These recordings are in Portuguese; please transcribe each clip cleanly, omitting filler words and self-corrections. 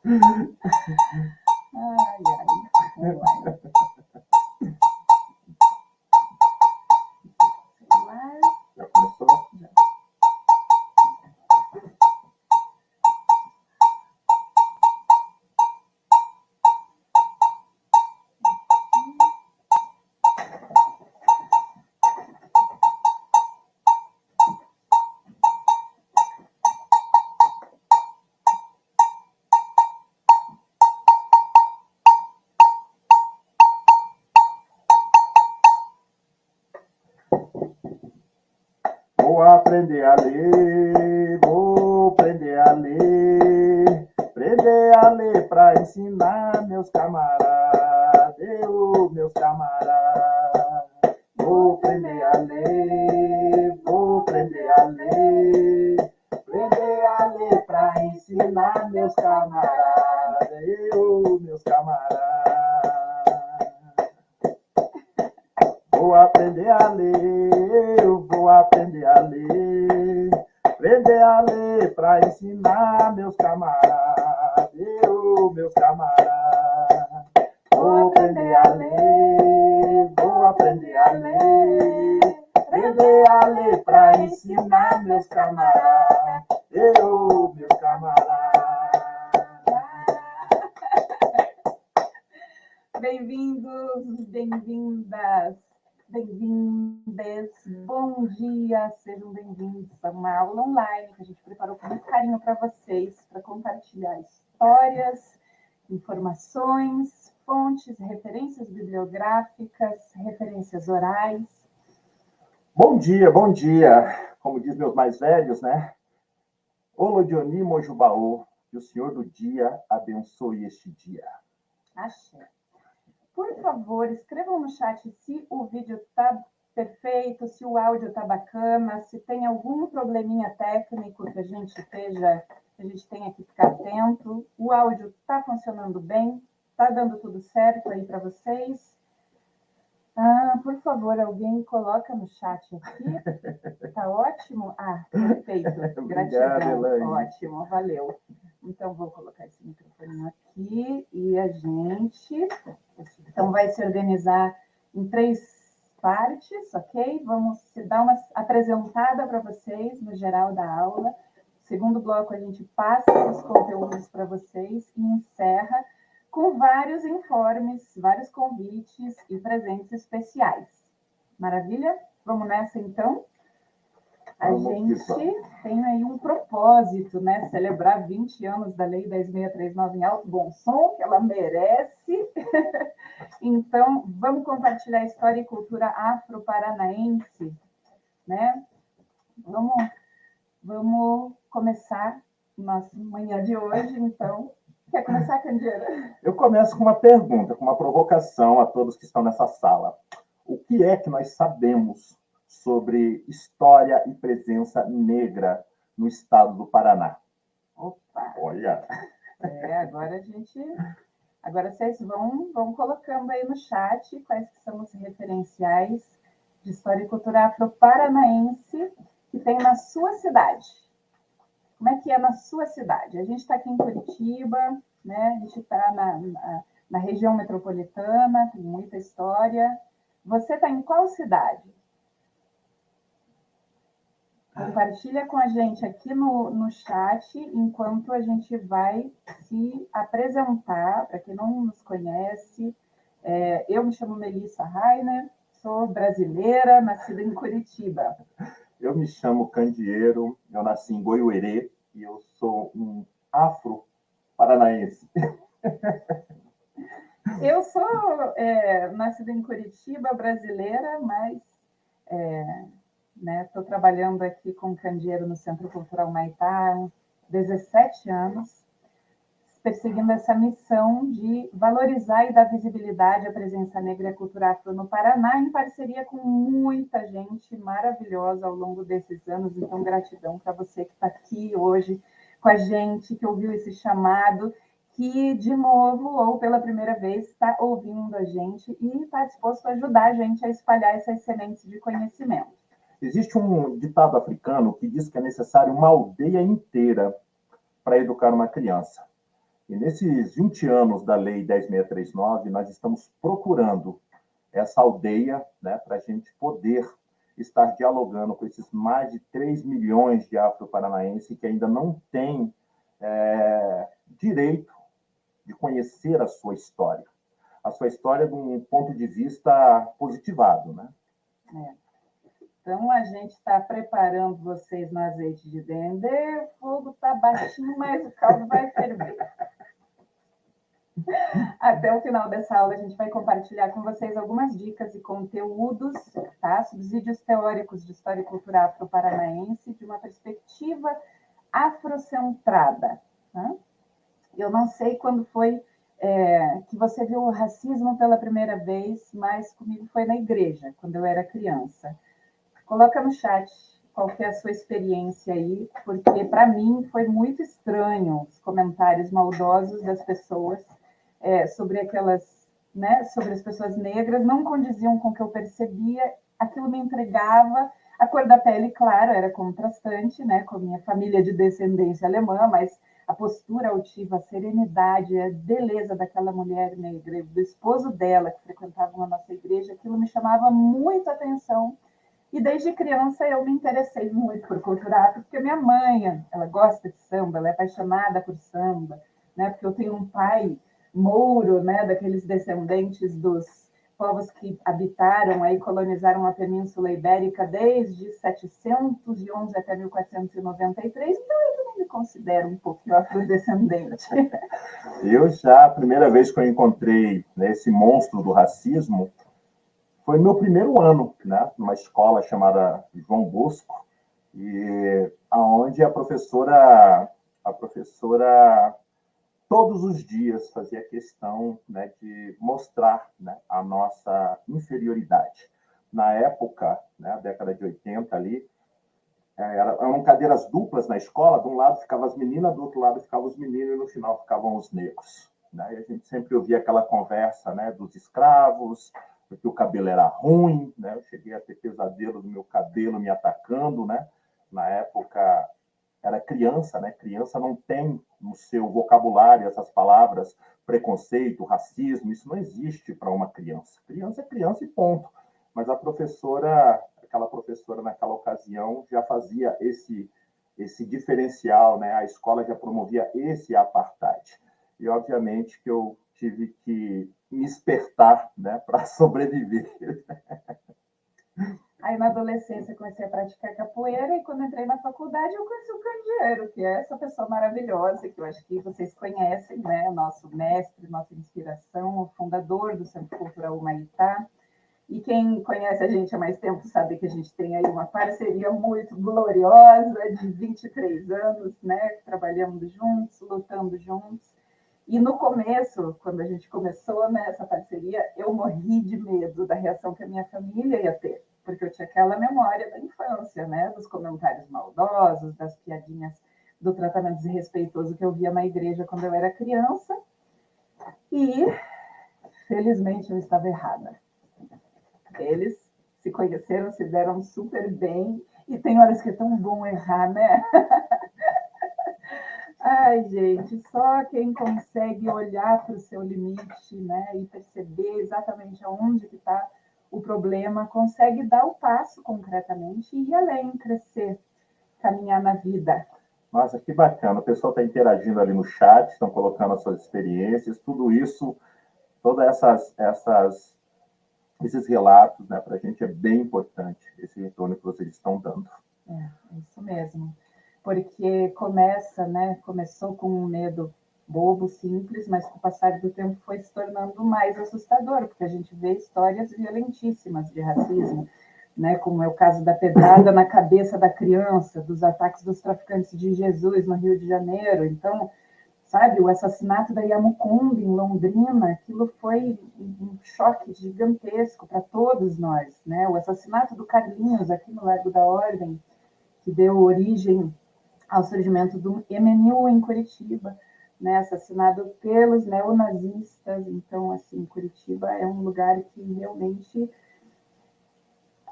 Ai, ai. Vamos lá. Celular. Já começou? Já. Vou aprender a ler, vou aprender a ler, para ensinar meus camaradas, meus camaradas. Vou aprender a ler, vou aprender a ler, para ensinar meus camaradas, meus camaradas. Vou aprender a ler, eu vou aprender a ler para ensinar meus camaradas, meus camaradas. Vou aprender a ler, vou aprender a ler para ensinar meus camaradas, meus camaradas. Bem-vindos, bem-vindas, bem-vindes, bom dia, sejam bem-vindos a uma aula online que a gente preparou com muito carinho para vocês, para compartilhar histórias, informações, fontes, referências bibliográficas, referências orais. Bom dia, bom dia. Como diz meus mais velhos, né? Olodioní Mojubaô, que o Senhor do dia abençoe este dia. Axé. Por favor, escrevam no chat se o vídeo está perfeito, se o áudio está bacana, se tem algum probleminha técnico que a gente tenha que ficar atento. O áudio está funcionando bem? Está dando tudo certo aí para vocês? Por favor, alguém coloca no chat aqui. Está ótimo? Perfeito. Gratidão. Ótimo, valeu. Então, vou colocar esse microfone aqui e a gente... Então, vai se organizar em 3 partes, ok? Vamos dar uma apresentada para vocês no geral da aula. Segundo bloco, a gente passa os conteúdos para vocês e encerra com vários informes, vários convites e presentes especiais. Maravilha? Vamos nessa, então? A gente tem aí um propósito, né? Celebrar 20 anos da Lei 10.639 em alto bom som, que ela merece. Então, vamos compartilhar a história e cultura afro-paranaense, né? Vamos começar nossa manhã de hoje, então. Quer começar, Candeira? Eu começo com uma pergunta, com uma provocação a todos que estão nessa sala. O que é que nós sabemos sobre história e presença negra no estado do Paraná? Opa! Olha! Agora vocês vão colocando aí no chat quais que são os referenciais de história e cultura afro-paranaense que tem na sua cidade. Como é que é na sua cidade? A gente está aqui em Curitiba, né? A gente está na região metropolitana, tem muita história. Você está em qual cidade? Compartilha com a gente aqui no chat, enquanto a gente vai se apresentar, para quem não nos conhece. Eu me chamo Melissa Rainer, sou brasileira, nascida em Curitiba. Eu me chamo Candeeiro, eu nasci em Goiuerê e eu sou um afro-paranaense. Eu sou nascida em Curitiba, brasileira, mas estou trabalhando aqui com Candeeiro no Centro Cultural Maitá há 17 anos, perseguindo essa missão de valorizar e dar visibilidade à presença negra e à cultura afro no Paraná, em parceria com muita gente maravilhosa ao longo desses anos. Então, gratidão para você que está aqui hoje com a gente, que ouviu esse chamado, que, de novo, ou pela primeira vez, está ouvindo a gente e está disposto a ajudar a gente a espalhar essas sementes de conhecimento. Existe um ditado africano que diz que é necessário uma aldeia inteira para educar uma criança. E nesses 20 anos da Lei 10.639, nós estamos procurando essa aldeia, né, para a gente poder estar dialogando com esses mais de 3 milhões de afro-paranaenses que ainda não têm direito de conhecer a sua história de um ponto de vista positivado, né? Então, a gente está preparando vocês no azeite de dendê, o fogo está baixinho, mas o caldo vai ferver. Até o final dessa aula, a gente vai compartilhar com vocês algumas dicas e conteúdos, tá? Subsídios teóricos de história e cultura afro-paranaense, de uma perspectiva afrocentrada. Tá? Eu não sei quando foi que você viu o racismo pela primeira vez, mas comigo foi na igreja, quando eu era criança. Coloca no chat qual que é a sua experiência aí, porque para mim foi muito estranho os comentários maldosos das pessoas sobre aquelas, né, sobre as pessoas negras, não condiziam com o que eu percebia, aquilo me entregava, a cor da pele, claro, era contrastante, né, com a minha família de descendência alemã, mas a postura altiva, a serenidade, a beleza daquela mulher negra, do esposo dela, que frequentava a nossa igreja, aquilo me chamava muita atenção. E desde criança eu me interessei muito por cultura afro, porque minha mãe, ela gosta de samba, ela é apaixonada por samba, né? Porque eu tenho um pai mouro, né? Daqueles descendentes dos povos que habitaram aí, colonizaram a Península Ibérica desde 711 até 1493, então eu não me considero um pouquinho afrodescendente. Eu já, a primeira vez que eu encontrei, né, esse monstro do racismo, foi no meu primeiro ano, né, numa escola chamada João Bosco, e aonde a professora todos os dias fazia questão, né, de mostrar, né, a nossa inferioridade. Na época, né, década de 80 ali, eram cadeiras duplas na escola, de um lado ficavam as meninas, do outro lado ficavam os meninos, e no final ficavam os negros. Né? E a gente sempre ouvia aquela conversa, né, dos escravos, porque o cabelo era ruim, né? Eu cheguei a ter pesadelo do meu cabelo me atacando, né? Na época era criança, né? Criança não tem no seu vocabulário essas palavras, preconceito, racismo, isso não existe para uma criança. Criança é criança e ponto. Mas aquela professora naquela ocasião já fazia esse diferencial, né? A escola já promovia esse apartheid. E obviamente que eu tive que me espertar, né, para sobreviver. Aí, na adolescência, comecei a praticar capoeira e quando entrei na faculdade, eu conheci o candeeiro, que é essa pessoa maravilhosa, que eu acho que vocês conhecem, né? Nosso mestre, nossa inspiração, o fundador do Centro Cultural Humaitá. E quem conhece a gente há mais tempo sabe que a gente tem aí uma parceria muito gloriosa de 23 anos, né? Trabalhamos juntos, lutando juntos. E no começo, quando a gente começou nessa parceria, eu morri de medo da reação que a minha família ia ter, porque eu tinha aquela memória da infância, né? Dos comentários maldosos, das piadinhas, do tratamento desrespeitoso que eu via na igreja quando eu era criança. E, felizmente, eu estava errada. Eles se conheceram, se deram super bem, e tem horas que é tão bom errar, né? Ai, gente, só quem consegue olhar para o seu limite, né, e perceber exatamente aonde que está o problema, consegue dar o passo concretamente e ir além, crescer, caminhar na vida. Nossa, que bacana. O pessoal está interagindo ali no chat, estão colocando as suas experiências, tudo isso, todas esses relatos, né, para a gente é bem importante, esse retorno que vocês estão dando. É isso mesmo. Porque começou com um medo bobo, simples, mas com o passar do tempo foi se tornando mais assustador, porque a gente vê histórias violentíssimas de racismo, né? Como é o caso da pedrada na cabeça da criança, dos ataques dos traficantes de Jesus no Rio de Janeiro. Então, sabe, o assassinato da Yamukumbi em Londrina, aquilo foi um choque gigantesco para todos nós, né? O assassinato do Carlinhos aqui no Largo da Ordem, que deu origem ao surgimento do MNU em Curitiba, né, assassinado pelos neonazistas. Então, assim, Curitiba é um lugar que realmente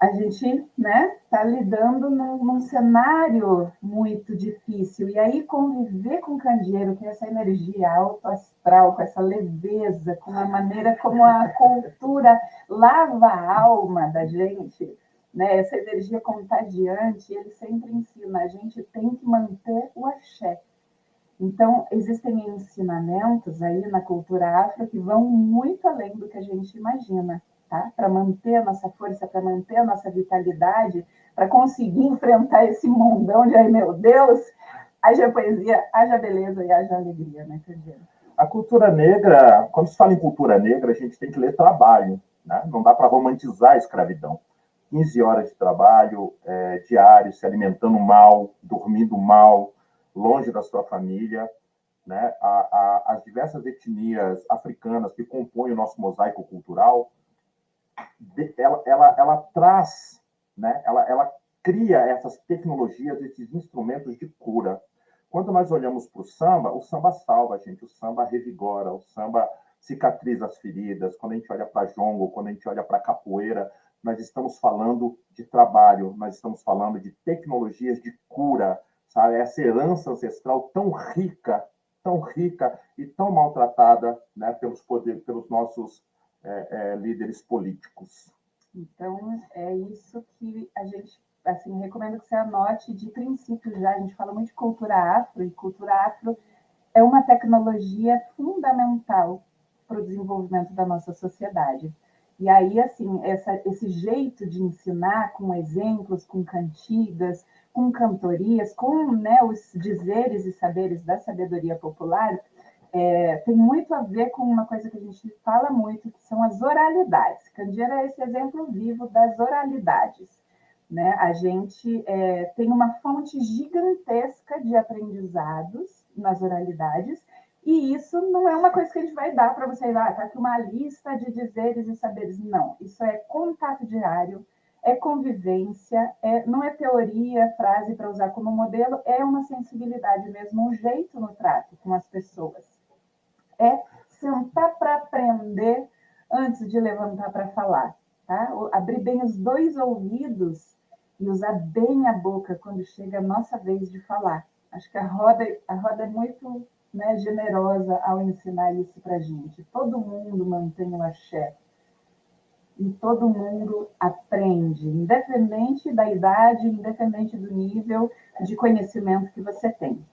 a gente, né, está lidando num cenário muito difícil. E aí conviver com o candeeiro, com essa energia autoastral, com essa leveza, com a maneira como a cultura lava a alma da gente, né, essa energia contagiante, ele sempre ensina, a gente tem que manter o axé. Então, existem ensinamentos aí na cultura afro que vão muito além do que a gente imagina, tá? Para manter a nossa força, para manter a nossa vitalidade, para conseguir enfrentar esse mundão de, ai meu Deus, haja poesia, haja beleza e haja alegria, né, Candida? A cultura negra, quando se fala em cultura negra, a gente tem que ler trabalho, né? Não dá para romantizar a escravidão. 15 horas de trabalho diário, se alimentando mal, dormindo mal, longe da sua família, né? As diversas etnias africanas que compõem o nosso mosaico cultural, ela traz, né? Ela cria essas tecnologias, esses instrumentos de cura. Quando nós olhamos para o samba salva a gente, o samba revigora, o samba cicatriza as feridas. Quando a gente olha para jongo, quando a gente olha para capoeira, nós estamos falando de trabalho, nós estamos falando de tecnologias de cura, sabe? Essa herança ancestral tão rica e tão maltratada, né, pelos nossos líderes políticos. Então, é isso que a gente, assim, recomendo que você anote de princípio já. A gente fala muito de cultura afro, e cultura afro é uma tecnologia fundamental para o desenvolvimento da nossa sociedade. E aí, assim, esse jeito de ensinar com exemplos, com cantigas, com cantorias, com, né, os dizeres e saberes da sabedoria popular, tem muito a ver com uma coisa que a gente fala muito, que são as oralidades. Candeeira é esse exemplo vivo das oralidades. Né? A gente tem uma fonte gigantesca de aprendizados nas oralidades, e isso não é uma coisa que a gente vai dar para você, tá aqui uma lista de dizeres e saberes. Não, isso é contato diário, é convivência, não é teoria, frase para usar como modelo, é uma sensibilidade mesmo, um jeito no trato com as pessoas. É sentar para aprender antes de levantar para falar. Tá? Abrir bem os dois ouvidos e usar bem a boca quando chega a nossa vez de falar. Acho que a roda é muito, né, generosa ao ensinar isso para a gente. Todo mundo mantém o axé e todo mundo aprende, independente da idade, independente do nível de conhecimento que você tem.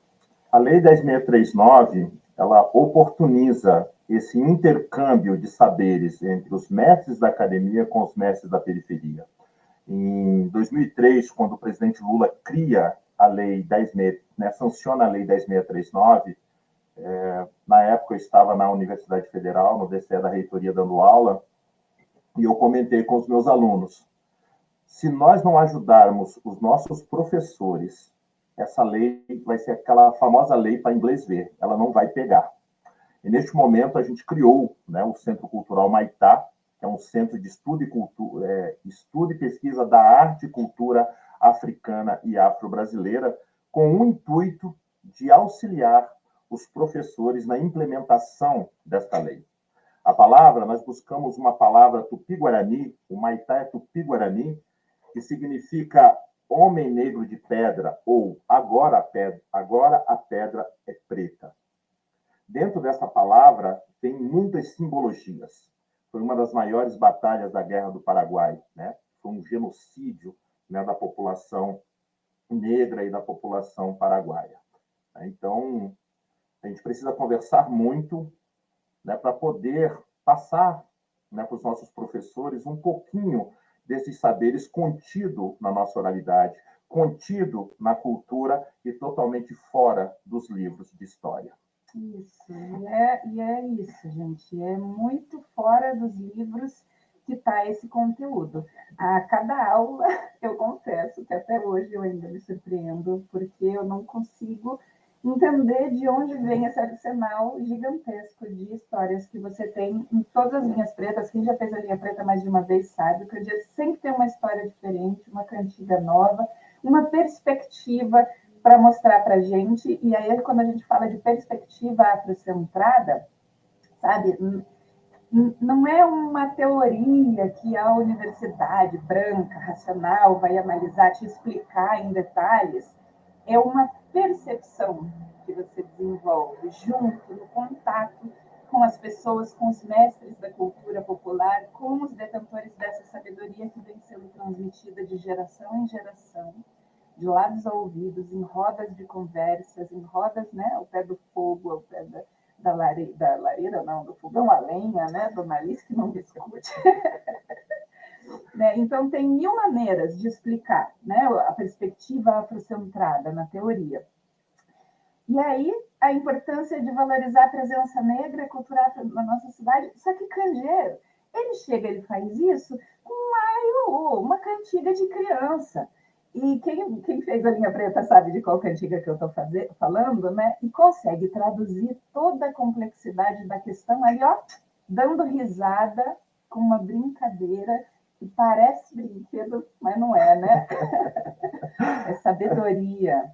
A Lei 10.639, ela oportuniza esse intercâmbio de saberes entre os mestres da academia com os mestres da periferia. Em 2003, quando o presidente Lula cria a Lei 10.639, né, sanciona a Lei 10.639, na época eu estava na Universidade Federal, no DCE da reitoria, dando aula, e eu comentei com os meus alunos, se nós não ajudarmos os nossos professores, essa lei vai ser aquela famosa lei para inglês ver, ela não vai pegar. E neste momento a gente criou, né, o Centro Cultural Maitá, que é um centro de estudo e pesquisa da arte e cultura africana e afro-brasileira, com o intuito de auxiliar os professores na implementação desta lei. A palavra, nós buscamos uma palavra tupi-guarani, o Maitá é tupi-guarani, que significa homem negro de pedra, ou agora a pedra é preta. Dentro dessa palavra tem muitas simbologias. Foi uma das maiores batalhas da Guerra do Paraguai, né? Foi um genocídio, né, da população negra e da população paraguaia. Então, a gente precisa conversar muito, né, para poder passar, né, para os nossos professores um pouquinho desses saberes contido na nossa oralidade, contido na cultura e totalmente fora dos livros de história. Isso, e é isso, gente. É muito fora dos livros que está esse conteúdo. A cada aula, eu confesso que até hoje eu ainda me surpreendo, porque eu não consigo entender de onde vem esse arsenal gigantesco de histórias que você tem em todas as linhas pretas. Quem já fez a linha preta mais de uma vez sabe que o dia sempre tem uma história diferente, uma cantiga nova, uma perspectiva para mostrar para a gente. E aí, quando a gente fala de perspectiva afrocentrada, sabe, não é uma teoria que a universidade branca, racional, vai analisar, te explicar em detalhes, é uma percepção que você desenvolve junto, no contato com as pessoas, com os mestres da cultura popular, com os detentores dessa sabedoria que vem sendo transmitida de geração em geração, de lábios a ouvidos, em rodas de conversas, em rodas, né, ao pé do fogo, ao pé da lareira, não, do fogão a lenha, né, do nariz que não discute. Né? Então, tem mil maneiras de explicar, né, a perspectiva afrocentrada na teoria. E aí, a importância de valorizar a presença negra cultural na nossa cidade. Só que Candeeiro, ele chega, ele faz isso com uma cantiga de criança. E quem fez a linha preta sabe de qual cantiga que eu estou falando, né? E consegue traduzir toda a complexidade da questão ali, ó, dando risada com uma brincadeira que parece brinquedo, mas não é, né? É sabedoria.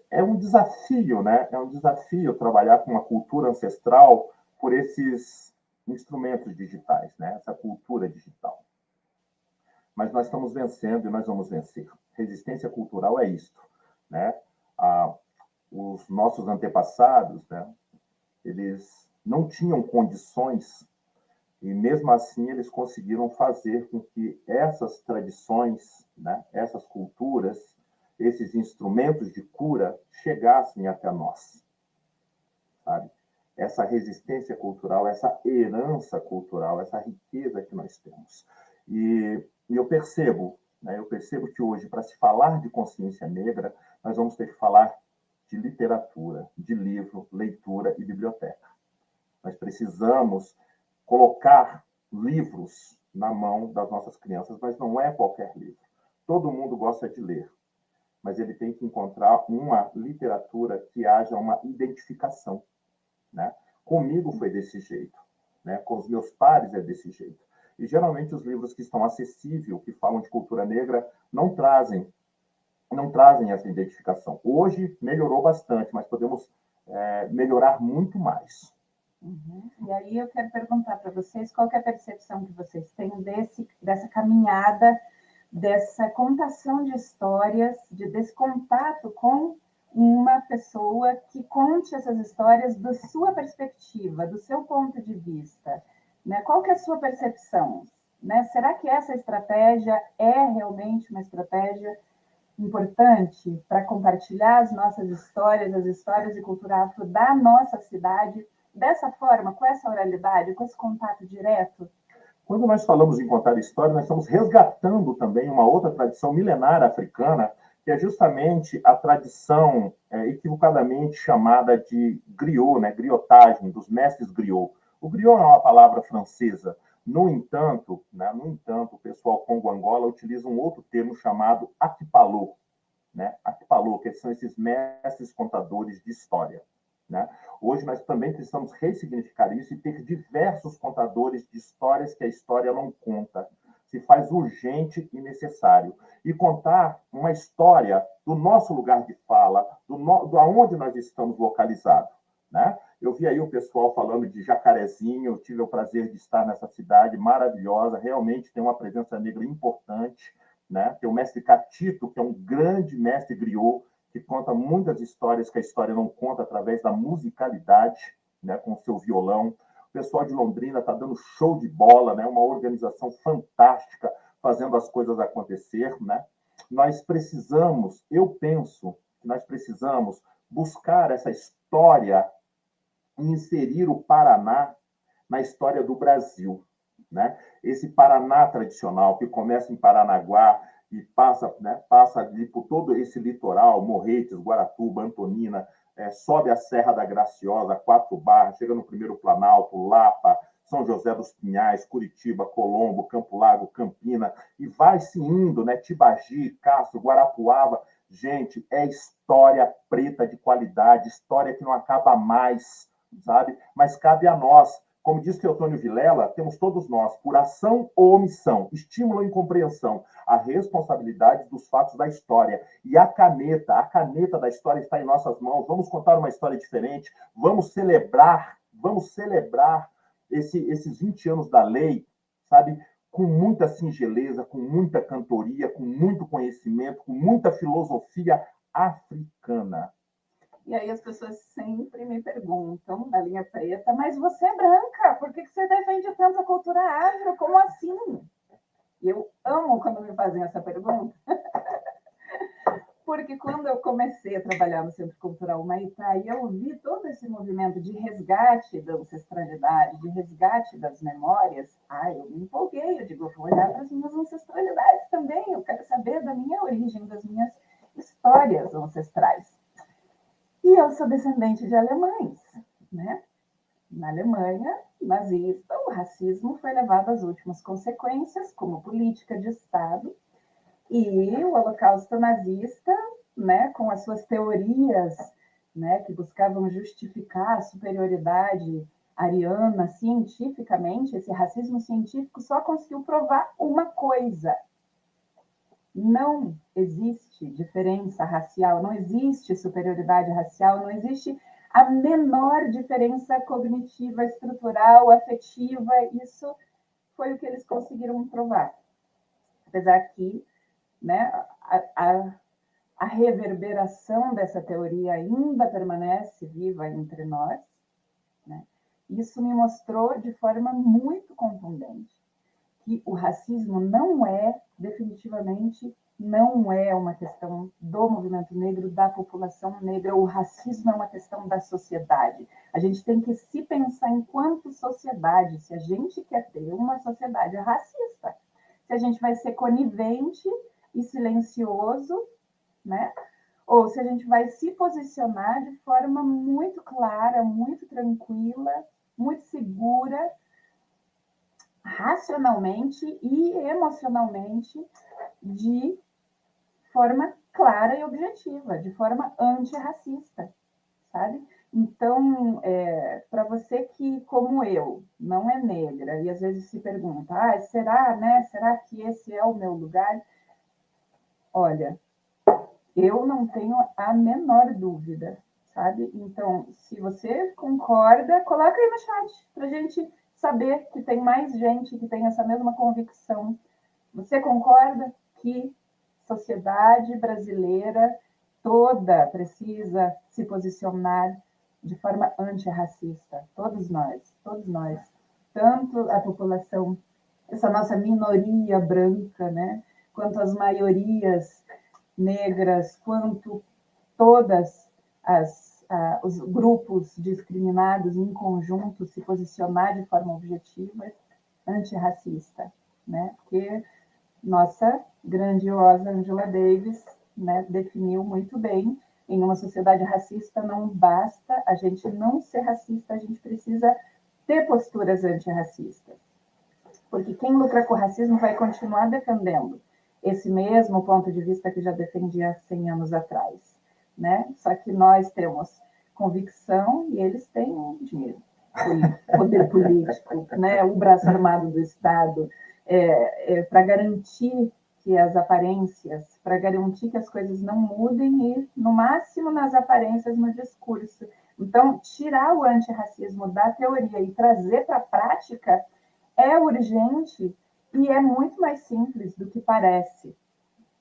É um desafio, né? É um desafio trabalhar com uma cultura ancestral por esses instrumentos digitais, né? Essa cultura digital. Mas nós estamos vencendo e nós vamos vencer. Resistência cultural é isto, né? Os nossos antepassados, né? Eles não tinham condições e mesmo assim eles conseguiram fazer com que essas tradições, né? Essas culturas, esses instrumentos de cura chegassem até nós, sabe? Essa resistência cultural, essa herança cultural, essa riqueza que nós temos. E eu percebo, né? Eu percebo que hoje, para se falar de consciência negra, nós vamos ter que falar de literatura, de livro, leitura e biblioteca. Nós precisamos colocar livros na mão das nossas crianças, mas não é qualquer livro. Todo mundo gosta de ler, mas ele tem que encontrar uma literatura que haja uma identificação, né? Comigo foi desse jeito, né? Com os meus pares é desse jeito. E geralmente os livros que estão acessíveis, que falam de cultura negra, não trazem essa identificação. Hoje melhorou bastante, mas podemos melhorar muito mais. Uhum. E aí eu quero perguntar para vocês qual que é a percepção que vocês têm dessa caminhada, dessa contação de histórias, desse contato com uma pessoa que conte essas histórias da sua perspectiva, do seu ponto de vista. Né? Qual que é a sua percepção? Né? Será que essa estratégia é realmente uma estratégia importante para compartilhar as nossas histórias, as histórias de cultura afro da nossa cidade, dessa forma, com essa oralidade, com esse contato direto? Quando nós falamos em contar história, nós estamos resgatando também uma outra tradição milenar africana, que é justamente a tradição equivocadamente chamada de griot, né? Griotagem, dos mestres griot. O griot é uma palavra francesa. No entanto, o pessoal Congo-Angola utiliza um outro termo chamado akipalô, né? Akipalô, que são esses mestres contadores de história. Né? Hoje nós também precisamos ressignificar isso e ter diversos contadores de histórias que a história não conta. Se faz urgente e necessário. E contar uma história do nosso lugar de fala, do aonde nós estamos localizados. Né? Eu vi aí o pessoal falando de Jacarezinho, eu tive o prazer de estar nessa cidade maravilhosa, realmente tem uma presença negra importante. Né? Tem o mestre Catito, que é um grande mestre griot, que conta muitas histórias que a história não conta através da musicalidade, né, com o seu violão. O pessoal de Londrina está dando show de bola, né, uma organização fantástica, fazendo as coisas acontecer. Né? Nós precisamos, eu penso que nós precisamos buscar essa história e inserir o Paraná na história do Brasil. Né? Esse Paraná tradicional, que começa em Paranaguá, e passa ali por todo esse litoral, Morretes, Guaratuba, Antonina, sobe a Serra da Graciosa, Quatro Barras, chega no Primeiro Planalto, Lapa, São José dos Pinhais, Curitiba, Colombo, Campo Largo, Campina, e vai se indo, né? Tibagi, Castro, Guarapuava. Gente, é história preta de qualidade, história que não acaba mais, sabe? Mas cabe a nós. Como diz Teotônio Vilela, temos todos nós, por ação ou omissão, estímulo ou incompreensão, a responsabilidade dos fatos da história. E a caneta da história está em nossas mãos. Vamos contar uma história diferente, vamos celebrar esses 20 anos da lei, sabe, com muita singeleza, com muita cantoria, com muito conhecimento, com muita filosofia africana. E aí as pessoas sempre me perguntam, na linha preta, mas você é branca, por que você defende tanto a cultura afro? Como assim? E eu amo quando me fazem essa pergunta, porque quando eu comecei a trabalhar no Centro Cultural Humaitá, e eu vi todo esse movimento de resgate da ancestralidade, de resgate das memórias, eu me empolguei, eu digo, eu vou olhar para as minhas ancestralidades também, eu quero saber da minha origem, das minhas histórias ancestrais. E eu sou descendente de alemães, né? Na Alemanha nazista, o racismo foi levado às últimas consequências como política de Estado, e o Holocausto nazista, né, com as suas teorias, né, que buscavam justificar a superioridade ariana cientificamente, esse racismo científico só conseguiu provar uma coisa: não existe diferença racial, não existe superioridade racial, não existe a menor diferença cognitiva, estrutural, afetiva. Isso foi o que eles conseguiram provar. Apesar que, né, a reverberação dessa teoria ainda permanece viva entre nós, né? Isso me mostrou de forma muito contundente que o racismo não é, definitivamente, não é uma questão do movimento negro, da população negra. O racismo é uma questão da sociedade. A gente tem que se pensar enquanto sociedade, se a gente quer ter uma sociedade racista, se a gente vai ser conivente e silencioso, né? Ou se a gente vai se posicionar de forma muito clara, muito tranquila, muito segura, racionalmente e emocionalmente, de forma clara e objetiva, de forma antirracista, sabe? Então, para você que, como eu, não é negra e às vezes se pergunta, será, né? Será que esse é o meu lugar? Olha, eu não tenho a menor dúvida, sabe? Então, se você concorda, coloca aí no chat para a gente saber que tem mais gente que tem essa mesma convicção. Você concorda que sociedade brasileira toda precisa se posicionar de forma antirracista? Todos nós. Tanto a população, essa nossa minoria branca, né? Quanto as maiorias negras, quanto todas os grupos discriminados em conjunto se posicionar de forma objetiva, antirracista, né? Porque nossa grandiosa Angela Davis, né, definiu muito bem: em uma sociedade racista não basta a gente não ser racista, a gente precisa ter posturas antirracistas. Porque quem lucra com o racismo vai continuar defendendo esse mesmo ponto de vista que já defendia há 100 anos atrás, né? Só que nós temos convicção e eles têm dinheiro, poder político, né? O braço armado do Estado, para garantir que as aparências, para garantir que as coisas não mudem e, no máximo, nas aparências, no discurso. Então, tirar o antirracismo da teoria e trazer para a prática é urgente e é muito mais simples do que parece,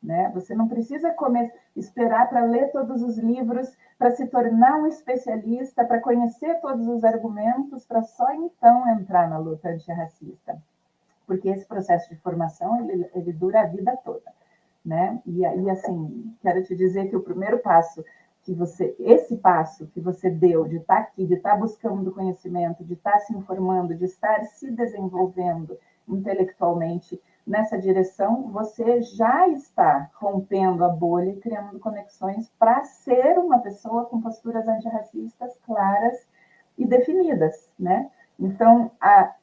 né? Você não precisa esperar para ler todos os livros, para se tornar um especialista, para conhecer todos os argumentos, para só então entrar na luta antirracista. Porque esse processo de formação, ele dura a vida toda, né? E aí, assim, quero te dizer que o primeiro passo esse passo que você deu de estar aqui, de estar buscando conhecimento, de estar se informando, de estar se desenvolvendo intelectualmente nessa direção, você já está rompendo a bolha e criando conexões para ser uma pessoa com posturas antirracistas claras e definidas, né? Então,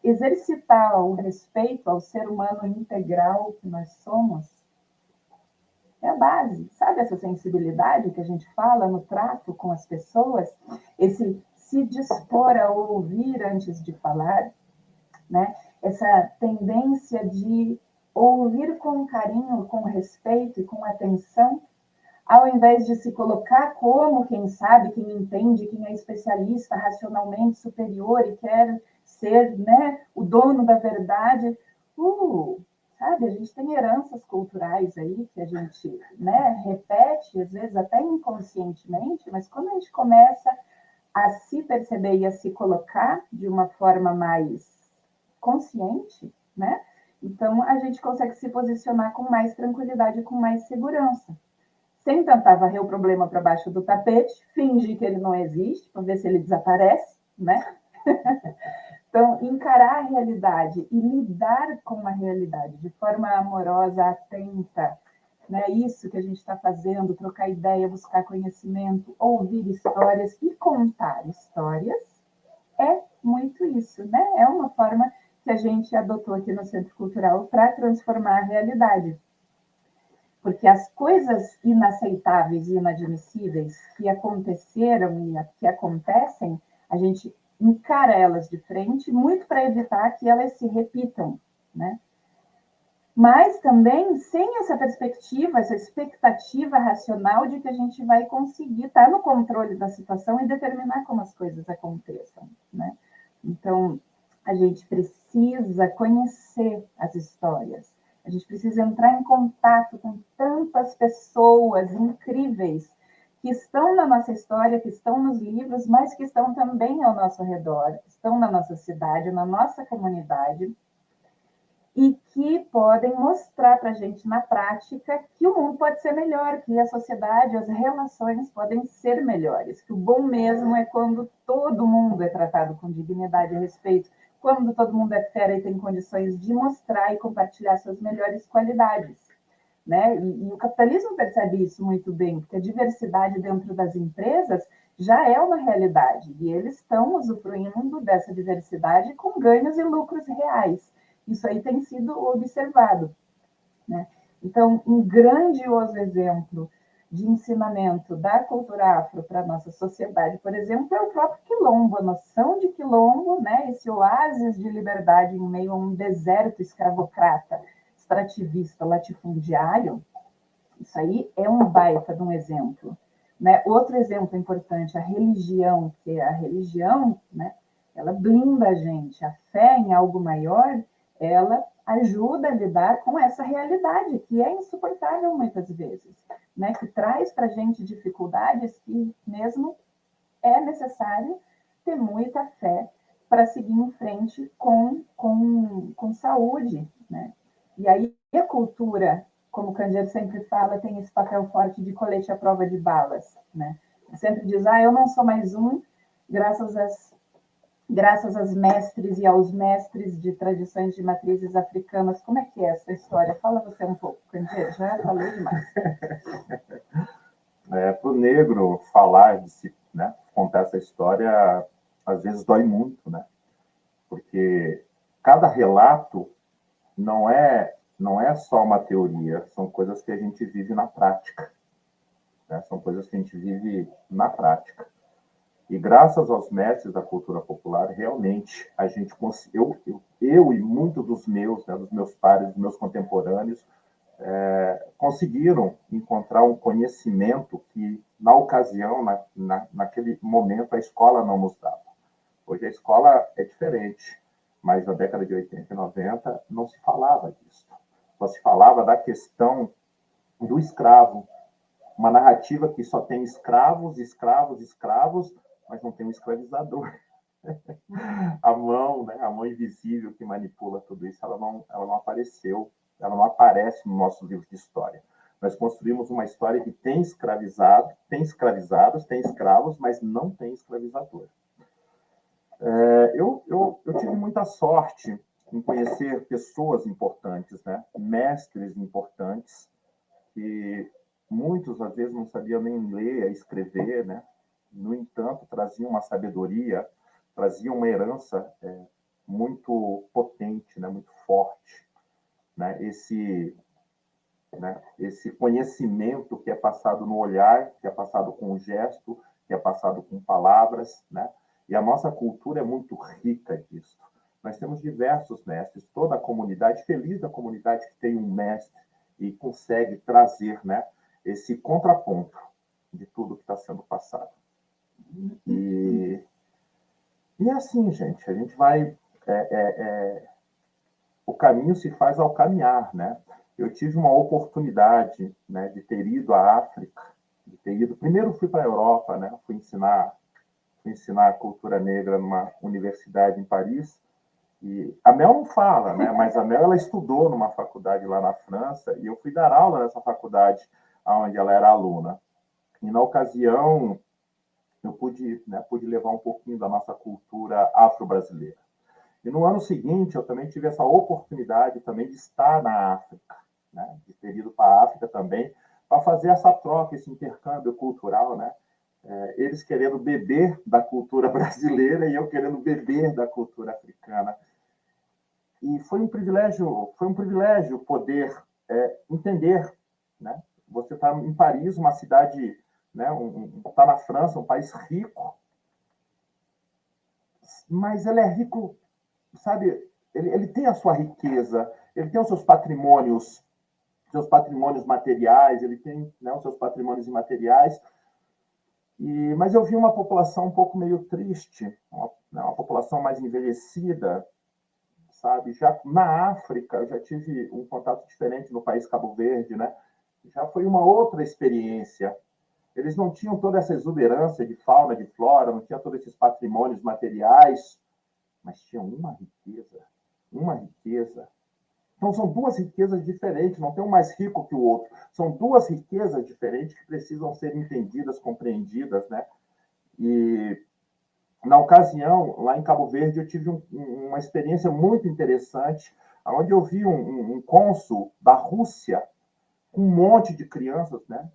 exercitar o respeito ao ser humano integral que nós somos é a base, sabe essa sensibilidade que a gente fala no trato com as pessoas? Esse se dispor a ouvir antes de falar, né? Essa tendência de ouvir com carinho, com respeito e com atenção, ao invés de se colocar como quem sabe, quem entende, quem é especialista, racionalmente superior e quer ser, né, o dono da verdade. Sabe, a gente tem heranças culturais aí que a gente, né, repete, às vezes até inconscientemente, mas quando a gente começa a se perceber e a se colocar de uma forma mais consciente, né, então a gente consegue se posicionar com mais tranquilidade, com mais segurança, sem tentar varrer o problema para baixo do tapete, fingir que ele não existe, para ver se ele desaparece, né? Então, encarar a realidade e lidar com a realidade de forma amorosa, atenta, né? Isso que a gente está fazendo, trocar ideia, buscar conhecimento, ouvir histórias e contar histórias, é muito isso, né? É uma forma que a gente adotou aqui no Centro Cultural para transformar a realidade. Porque as coisas inaceitáveis e inadmissíveis que aconteceram e que acontecem, a gente encara elas de frente, muito para evitar que elas se repitam, né? Mas também sem essa perspectiva, essa expectativa racional de que a gente vai conseguir estar no controle da situação e determinar como as coisas aconteçam, né? Então, a gente precisa conhecer as histórias, a gente precisa entrar em contato com tantas pessoas incríveis que estão na nossa história, que estão nos livros, mas que estão também ao nosso redor, estão na nossa cidade, na nossa comunidade, e que podem mostrar para a gente na prática que o mundo pode ser melhor, que a sociedade, as relações podem ser melhores, que o bom mesmo é quando todo mundo é tratado com dignidade e respeito, quando todo mundo é fera e tem condições de mostrar e compartilhar suas melhores qualidades, né? E o capitalismo percebe isso muito bem, porque a diversidade dentro das empresas já é uma realidade, e eles estão usufruindo dessa diversidade com ganhos e lucros reais. Isso aí tem sido observado, né? Então, um grandioso exemplo de ensinamento da cultura afro para a nossa sociedade, por exemplo, é o próprio quilombo, a noção de quilombo, né? Esse oásis de liberdade em meio a um deserto escravocrata, extrativista, latifundiário. Isso aí é um baita de um exemplo, né? Outro exemplo importante, a religião, que a religião, né, ela blinda a gente, a fé em algo maior, ela ajuda a lidar com essa realidade, que é insuportável muitas vezes, né? Que traz para a gente dificuldades que mesmo é necessário ter muita fé para seguir em frente com saúde, né? E aí a cultura, como o Candido sempre fala, tem esse papel forte de colete à prova de balas, né? Sempre diz, eu não sou mais um, graças às mestres e aos mestres de tradições de matrizes africanas. Como é que é essa história? Fala você um pouco, Candido, já falei demais. Para o negro falar de si, né, contar essa história, às vezes dói muito, né? Porque cada relato não é só uma teoria, são coisas que a gente vive na prática, né? São coisas que a gente vive na prática. E graças aos mestres da cultura popular, realmente, a gente eu e muitos dos meus, né, dos meus pares, dos meus contemporâneos, conseguiram encontrar um conhecimento que, na ocasião, naquele momento, a escola não nos dava. Hoje a escola é diferente, mas na década de 80 e 90 não se falava disso. Só se falava da questão do escravo, uma narrativa que só tem escravos, escravos, escravos, mas não tem um escravizador. A mão, né, a mão invisível que manipula tudo isso, ela não apareceu, ela não aparece no nosso livro de história. Nós construímos uma história que tem escravizados, tem escravos, mas não tem escravizador. Eu tive muita sorte em conhecer pessoas importantes, né, mestres importantes, que muitos, às vezes, não sabiam nem ler e escrever, né? No entanto, traziam uma sabedoria, traziam uma herança muito potente, né? Muito forte, né? Esse conhecimento que é passado no olhar, que é passado com o gesto, que é passado com palavras, né? E a nossa cultura é muito rica disso. Nós temos diversos mestres, toda a comunidade, feliz da comunidade que tem um mestre e consegue trazer, né, esse contraponto de tudo que está sendo passado. E é assim, gente, a gente vai o caminho se faz ao caminhar, né? Eu tive uma oportunidade, né, de ter ido à África, de ter ido. Primeiro fui para a Europa, né? Fui ensinar a cultura negra numa universidade em Paris. E a Mel não fala, né? Mas a Mel ela estudou numa faculdade lá na França e eu fui dar aula nessa faculdade onde ela era aluna. E na ocasião eu pude levar um pouquinho da nossa cultura afro-brasileira. E no ano seguinte eu também tive essa oportunidade também de estar na África, né? De ter ido para a África também para fazer essa troca, esse intercâmbio cultural, né? Eles querendo beber da cultura brasileira e eu querendo beber da cultura africana. E foi um privilégio poder entender, né? Você está em Paris, uma cidade, né? Está na França, um país rico, mas ele é rico, sabe? Ele tem a sua riqueza, ele tem os seus patrimônios materiais, ele tem, né, os seus patrimônios imateriais. Mas eu vi uma população um pouco meio triste, uma população mais envelhecida, sabe? Já na África, eu já tive um contato diferente no país Cabo Verde, né? Já foi uma outra experiência. Eles não tinham toda essa exuberância de fauna, de flora, não tinham todos esses patrimônios materiais, mas tinham uma riqueza, uma riqueza. Então, são duas riquezas diferentes, não tem um mais rico que o outro. São duas riquezas diferentes que precisam ser entendidas, compreendidas, né? E, na ocasião, lá em Cabo Verde, eu tive uma experiência muito interessante, onde eu vi um cônsul da Rússia com um monte de crianças, né?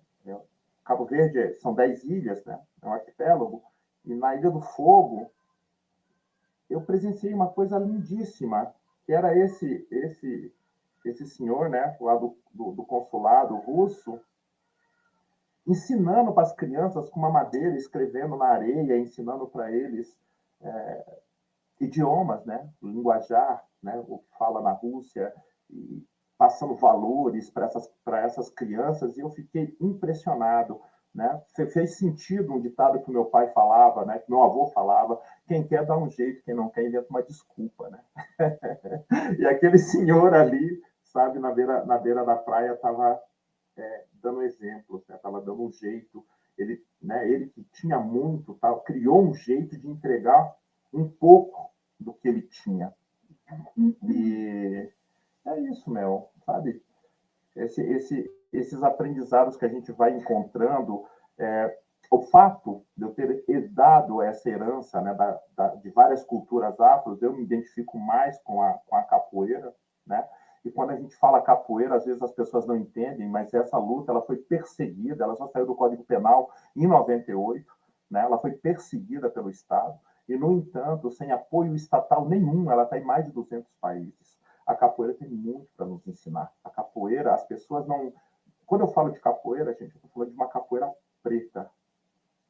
Cabo Verde são 10 ilhas, né? É um arquipélago. E na Ilha do Fogo, eu presenciei uma coisa lindíssima, que era esse senhor, né, lá do consulado russo, ensinando para as crianças com uma madeira, escrevendo na areia, ensinando para eles idiomas, né, linguajar, né, o que fala na Rússia, e passando valores para essas crianças, e eu fiquei impressionado. Né? Fez sentido um ditado que meu pai falava, né? Que meu avô falava: quem quer dá um jeito, quem não quer inventa uma desculpa. Né? E aquele senhor ali, sabe, na beira da praia, estava dando exemplos, estava dando um jeito. Ele que tinha muito, criou um jeito de entregar um pouco do que ele tinha. E é isso, Mel, sabe? Esses aprendizados que a gente vai encontrando, o fato de eu ter herdado essa herança, né, de várias culturas afros, eu me identifico mais com a capoeira, né? E quando a gente fala capoeira, às vezes as pessoas não entendem, mas essa luta ela foi perseguida, ela só saiu do Código Penal em 98, né? Ela foi perseguida pelo Estado, e, no entanto, sem apoio estatal nenhum, ela está em mais de 200 países. A capoeira tem muito para nos ensinar. A capoeira, as pessoas não... Quando eu falo de capoeira, gente, eu estou falando de uma capoeira preta,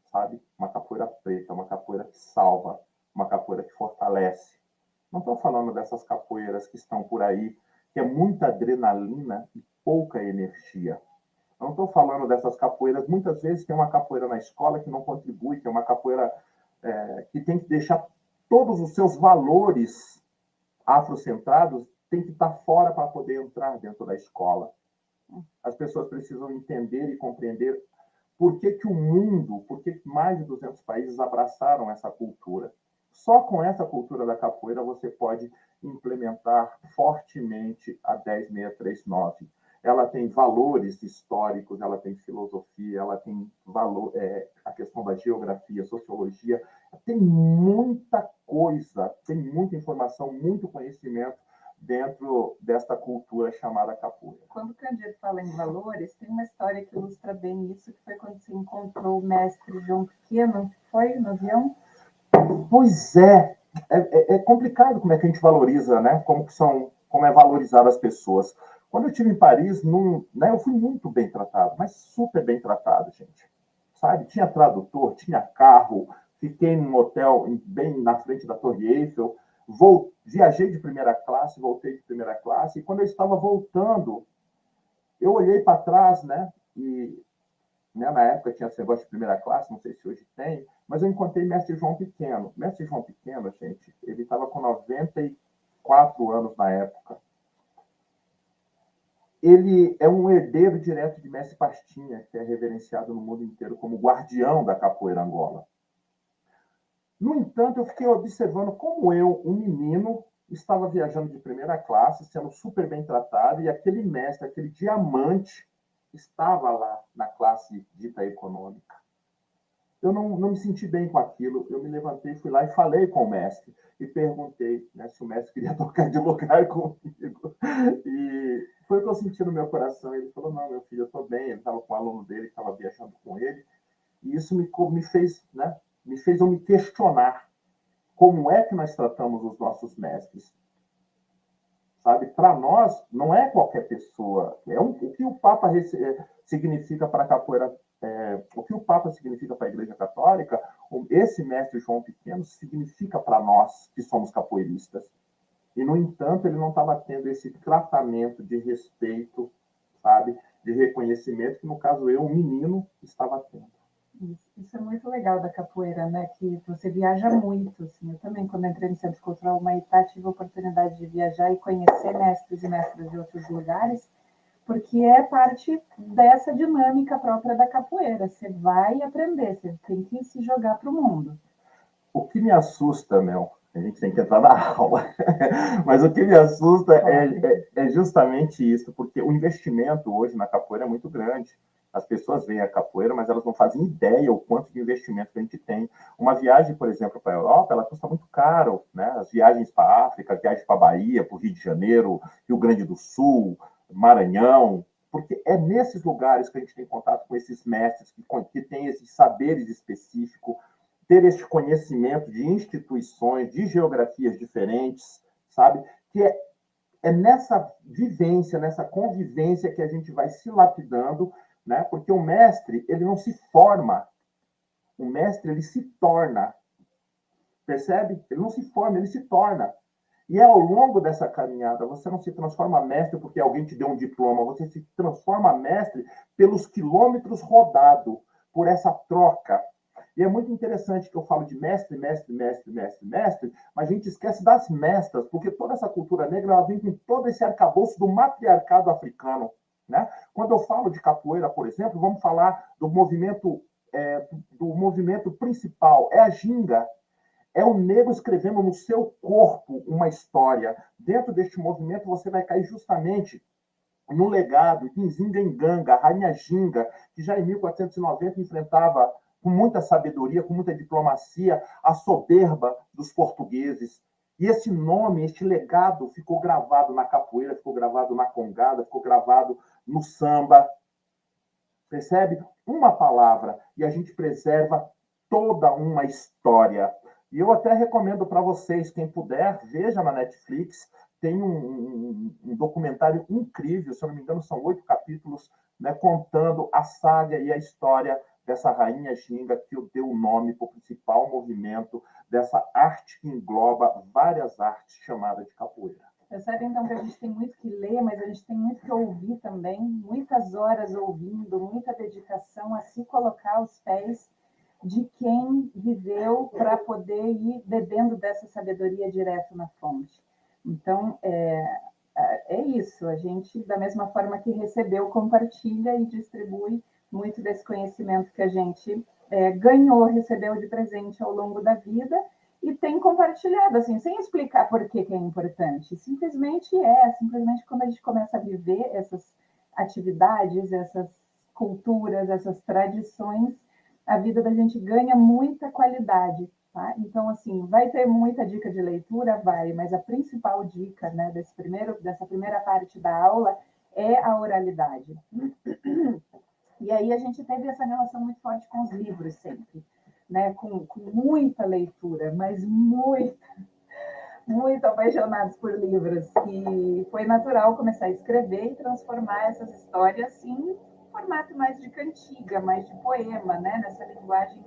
sabe? Uma capoeira preta, uma capoeira que salva, uma capoeira que fortalece. Não estou falando dessas capoeiras que estão por aí, que é muita adrenalina e pouca energia. Não estou falando dessas capoeiras, muitas vezes tem uma capoeira na escola que não contribui, que é uma capoeira que tem que deixar todos os seus valores afrocentrados, tem que estar fora para poder entrar dentro da escola. As pessoas precisam entender e compreender por que o mundo, por que mais de 200 países abraçaram essa cultura. Só com essa cultura da capoeira você pode implementar fortemente a 10639. Ela tem valores históricos, ela tem filosofia, ela tem valor, a questão da geografia, sociologia, tem muita coisa, tem muita informação, muito conhecimento dentro desta cultura chamada capoeira. Quando o Cândido fala em valores, tem uma história que ilustra bem isso, que foi quando você encontrou o mestre João Pequeno, foi no avião? Pois é. É complicado como é que a gente valoriza, né? Como é valorizado as pessoas. Quando eu estive em Paris, né, eu fui muito bem tratado, mas super bem tratado, gente. Sabe? Tinha tradutor, tinha carro, fiquei num hotel bem na frente da Torre Eiffel, viajei de primeira classe, voltei de primeira classe, e quando eu estava voltando, eu olhei para trás, né? E, né, na época tinha esse negócio de primeira classe, não sei se hoje tem, Mas eu encontrei mestre João Pequeno. Mestre João Pequeno, gente, ele estava com 94 anos na época. Ele é um herdeiro direto de Mestre Pastinha, que é reverenciado no mundo inteiro como guardião da capoeira Angola. No entanto, eu fiquei observando como eu, um menino, estava viajando de primeira classe, sendo super bem tratado, e aquele mestre, aquele diamante, estava lá na classe dita econômica. Eu não me senti bem com aquilo. Eu me levantei, fui lá e falei com o mestre. E perguntei, né, se o mestre queria trocar de lugar comigo. E foi o que eu senti no meu coração. Ele falou, não, meu filho, eu estou bem. Ele estava com um aluno dele que estava viajando com ele. E isso me fez, né, me fez eu me questionar como é que nós tratamos os nossos mestres. Sabe? Para nós, não é qualquer pessoa. O que o Papa significa para a capoeira, o que o Papa significa para a Igreja Católica, esse mestre João Pequeno significa para nós que somos capoeiristas. E, no entanto, ele não estava tendo esse tratamento de respeito, sabe? De reconhecimento, que, no caso, eu, um menino, estava tendo. Isso é muito legal da capoeira, né? Que você viaja muito, assim. Eu também, quando entrei no Centro Cultural Humaitá, tive a oportunidade de viajar e conhecer mestres e mestras de outros lugares, porque é parte dessa dinâmica própria da capoeira. Você vai aprender, você tem que se jogar para o mundo. O que me assusta, Mel, a gente tem que entrar na aula, mas o que me assusta é justamente isso, porque o investimento hoje na capoeira é muito grande. As pessoas veem a capoeira, mas elas não fazem ideia o quanto de investimento que a gente tem. Uma viagem, por exemplo, para a Europa, ela custa muito caro, né? As viagens para a África, viagens para a Bahia, para o Rio de Janeiro, Rio Grande do Sul, Maranhão, porque é nesses lugares que a gente tem contato com esses mestres que têm esses saberes específicos, ter este conhecimento de instituições, de geografias diferentes, sabe? Que é nessa vivência, nessa convivência que a gente vai se lapidando, né? Porque o mestre, ele não se forma, o mestre, ele se torna, percebe? Ele não se forma, ele se torna. E é ao longo dessa caminhada, você não se transforma mestre porque alguém te deu um diploma, você se transforma mestre pelos quilômetros rodados, por essa troca. E é muito interessante que eu falo de mestre, mestre, mestre, mestre, mestre, mas a gente esquece das mestras, porque toda essa cultura negra ela vem com todo esse arcabouço do matriarcado africano. Né? Quando eu falo de capoeira, por exemplo, vamos falar do movimento principal, é a ginga. É o negro escrevendo no seu corpo uma história. Dentro deste movimento, você vai cair justamente no legado de Nzinga Nganga, a Rainha Ginga, que já em 1490 enfrentava com muita sabedoria, com muita diplomacia, a soberba dos portugueses. E esse nome, este legado, ficou gravado na capoeira, ficou gravado na congada, ficou gravado no samba. Percebe? Uma palavra e a gente preserva toda uma história. E eu até recomendo para vocês, quem puder, veja na Netflix, tem um documentário incrível, se eu não me engano, são 8 capítulos, né, contando a saga e a história dessa rainha ginga que deu o nome para o principal movimento dessa arte que engloba várias artes chamadas de capoeira. Percebe, então, que a gente tem muito que ler, mas a gente tem muito que ouvir também, muitas horas ouvindo, muita dedicação a se colocar aos pés de quem viveu para poder ir bebendo dessa sabedoria direto na fonte. Então, é isso, a gente, da mesma forma que recebeu, compartilha e distribui muito desse conhecimento que a gente ganhou, recebeu de presente ao longo da vida e tem compartilhado, assim, sem explicar por que é importante. Simplesmente quando a gente começa a viver essas atividades, essas culturas, essas tradições, a vida da gente ganha muita qualidade. Tá? Então, assim, vai ter muita dica de leitura? Vai, mas a principal dica, né, dessa primeira parte da aula é a oralidade. E aí a gente teve essa relação muito forte com os livros sempre, né, com muita leitura, mas muito apaixonados por livros. E foi natural começar a escrever e transformar essas histórias em formato mais de cantiga, mais de poema, né, nessa linguagem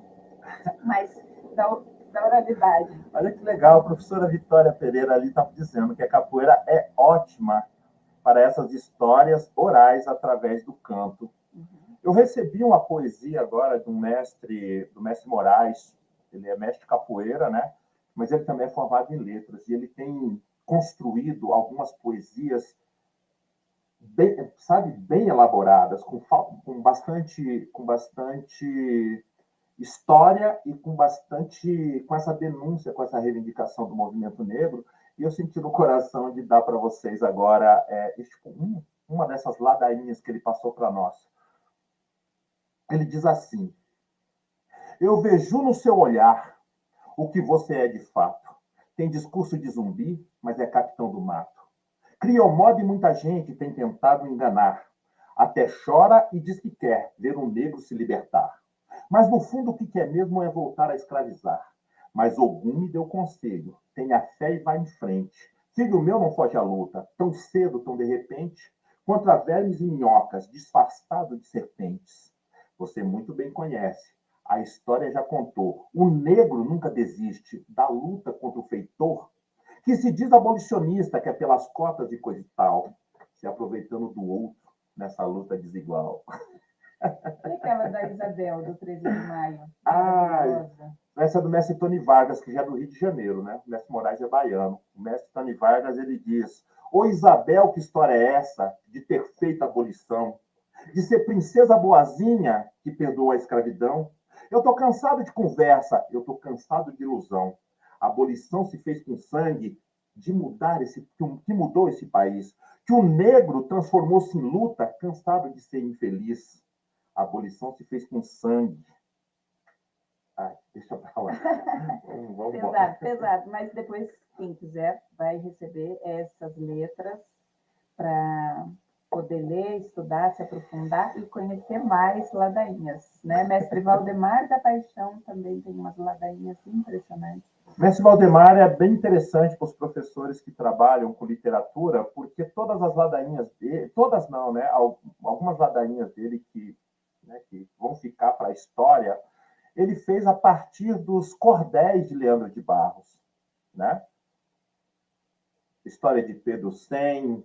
mais da oralidade. Olha que legal, a professora Vitória Pereira ali está dizendo que a capoeira é ótima para essas histórias orais através do canto. Eu recebi uma poesia agora do mestre Moraes, Ele é mestre de capoeira, né? Mas ele também é formado em letras, e ele tem construído algumas poesias bem, sabe, bem elaboradas, com bastante história e com essa denúncia, com essa reivindicação do movimento negro. E eu senti no coração de dar para vocês agora uma dessas ladainhas que ele passou para nós. Ele diz assim: eu vejo no seu olhar o que você é de fato. Tem discurso de zumbi, mas é capitão do mato. Cria o modo e muita gente tem tentado enganar. Até chora e diz que quer ver um negro se libertar. Mas no fundo o que quer mesmo é voltar a escravizar. Mas Ogum me deu conselho. Tenha fé e vá em frente. Filho meu, não foge à luta, tão cedo, tão de repente, contra vermes e minhocas, disfarçado de serpentes. Você muito bem conhece. A história já contou. O negro nunca desiste da luta contra o feitor, que se diz abolicionista, que é pelas cotas e coisa e tal, se aproveitando do outro nessa luta desigual. E aquela da Isabel, do 13 de maio? Essa é do mestre Tony Vargas, que já é do Rio de Janeiro, né? O mestre Moraes é baiano. O mestre Tony Vargas, ele diz: ô Isabel, que história é essa de ter feito a abolição? De ser princesa boazinha que perdoa a escravidão? Eu tô cansado de conversa, eu tô cansado de ilusão. A abolição se fez com sangue de mudar que mudou esse país. Que o negro transformou-se em luta, cansado de ser infeliz. A abolição se fez com sangue. Ai, deixa pra lá. Pesado. Mas depois, quem quiser, vai receber essas letras para poder ler, estudar, se aprofundar e conhecer mais ladainhas, né? Mestre Valdemar da Paixão também tem umas ladainhas impressionantes. Mestre Valdemar é bem interessante para os professores que trabalham com literatura, porque todas as ladainhas dele, todas não, né? Algumas ladainhas dele que vão ficar para a história, ele fez a partir dos cordéis de Leandro de Barros, né? História de Pedro Sem,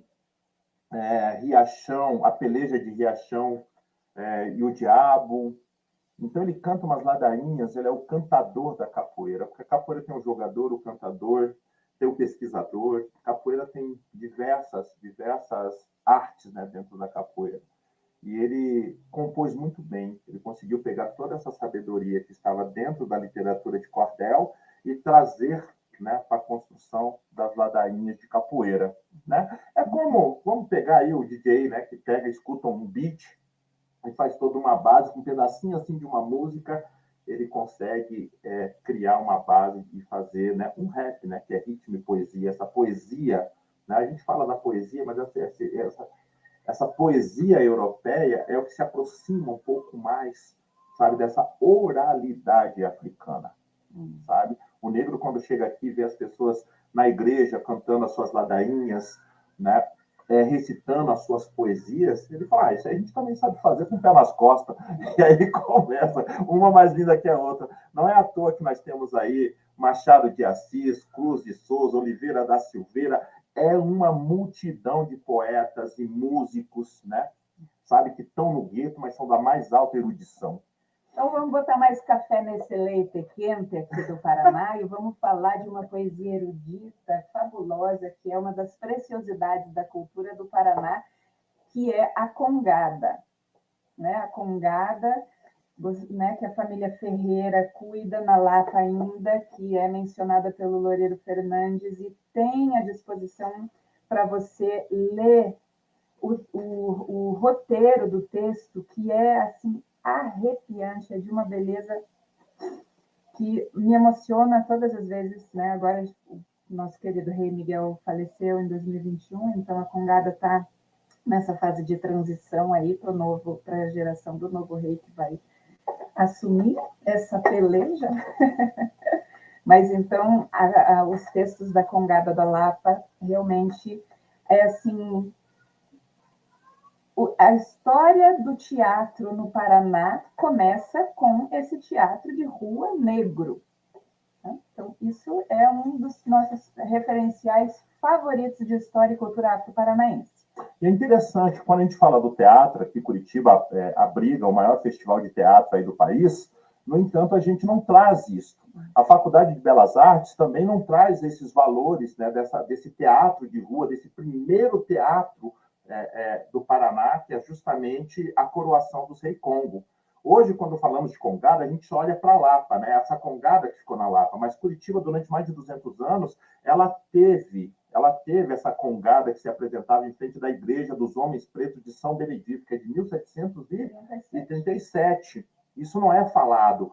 Riachão, a peleja de Riachão e o Diabo. Então ele canta umas ladainhas, ele é o cantador da capoeira, porque a capoeira tem o jogador, o cantador, tem o pesquisador. A capoeira tem diversas artes, né, dentro da capoeira. E ele compôs muito bem, ele conseguiu pegar toda essa sabedoria que estava dentro da literatura de cordel e trazer, né, para a construção das ladainhas de capoeira, né? É como, vamos pegar aí o DJ, né, que pega, escuta um beat e faz toda uma base, com um pedacinho assim de uma música, ele consegue criar uma base e fazer, né, um rap, né, que é ritmo e poesia. Essa poesia, né, a gente fala da poesia, mas essa poesia europeia é o que se aproxima um pouco mais, sabe, dessa oralidade africana, sabe? O negro, quando chega aqui, vê as pessoas na igreja cantando as suas ladainhas, né, recitando as suas poesias, ele fala, isso aí a gente também sabe fazer com o pé nas costas. E aí começa, uma mais linda que a outra. Não é à toa que nós temos aí Machado de Assis, Cruz de Souza, Oliveira da Silveira, é uma multidão de poetas e músicos, né? Sabe, que estão no gueto, mas são da mais alta erudição. Então vamos botar mais café nesse leite quente aqui do Paraná e vamos falar de uma poesia erudita, fabulosa, que é uma das preciosidades da cultura do Paraná, que é a congada. Né? A congada, né, que a família Ferreira cuida na Lapa ainda, que é mencionada pelo Loureiro Fernandes e tem à disposição para você ler o roteiro do texto, que é assim arrepiante, é de uma beleza que me emociona todas as vezes, né? Agora o nosso querido rei Miguel faleceu em 2021, então a congada está nessa fase de transição aí para a geração do novo rei que vai assumir essa peleja. Mas então os textos da Congada da Lapa realmente é assim, a história do teatro no Paraná começa com esse teatro de rua negro. Então, isso é um dos nossos referenciais favoritos de história e cultura afro-paranaense. E é interessante, quando a gente fala do teatro, aqui Curitiba abriga o maior festival de teatro aí do país, No entanto, a gente não traz isso. A Faculdade de Belas Artes também não traz esses valores, né, desse teatro de rua, desse primeiro teatro do Paraná, que é justamente a coroação dos Rei Congo. Hoje, quando falamos de Congada, a gente olha para a Lapa, né? Essa Congada que ficou na Lapa, mas Curitiba, durante mais de 200 anos, ela teve essa Congada que se apresentava em frente da Igreja dos Homens Pretos de São Benedito, que é de 1737. Isso não é falado.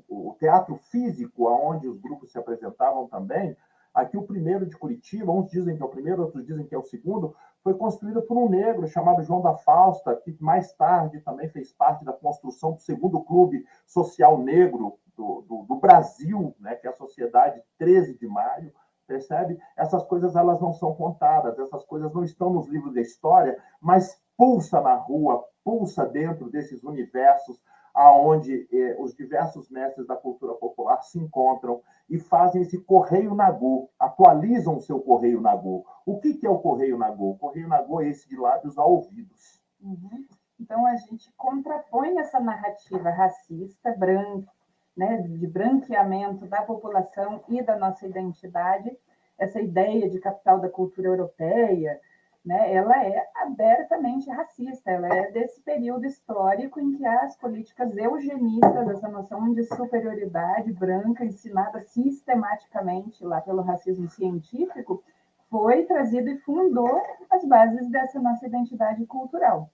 O teatro físico, onde os grupos se apresentavam também, aqui o primeiro de Curitiba, uns dizem que é o primeiro, outros dizem que é o segundo, foi construído por um negro chamado João da Fausta, que mais tarde também fez parte da construção do segundo clube social negro do Brasil, né, que é a Sociedade 13 de Maio, percebe? Essas coisas elas não são contadas, essas coisas não estão nos livros da história, mas pulsa na rua, pulsa dentro desses universos aonde os diversos mestres da cultura popular se encontram e fazem esse Correio Nagô, atualizam o seu Correio Nagô. O que é o Correio Nagô? O Correio Nagô é esse de lábios a ouvidos. Uhum. Então, a gente contrapõe essa narrativa racista, branca, né, de branqueamento da população e da nossa identidade, essa ideia de capital da cultura europeia, né, ela é abertamente racista, ela é desse período histórico em que as políticas eugenistas, essa noção de superioridade branca ensinada sistematicamente lá pelo racismo científico, foi trazido e fundou as bases dessa nossa identidade cultural.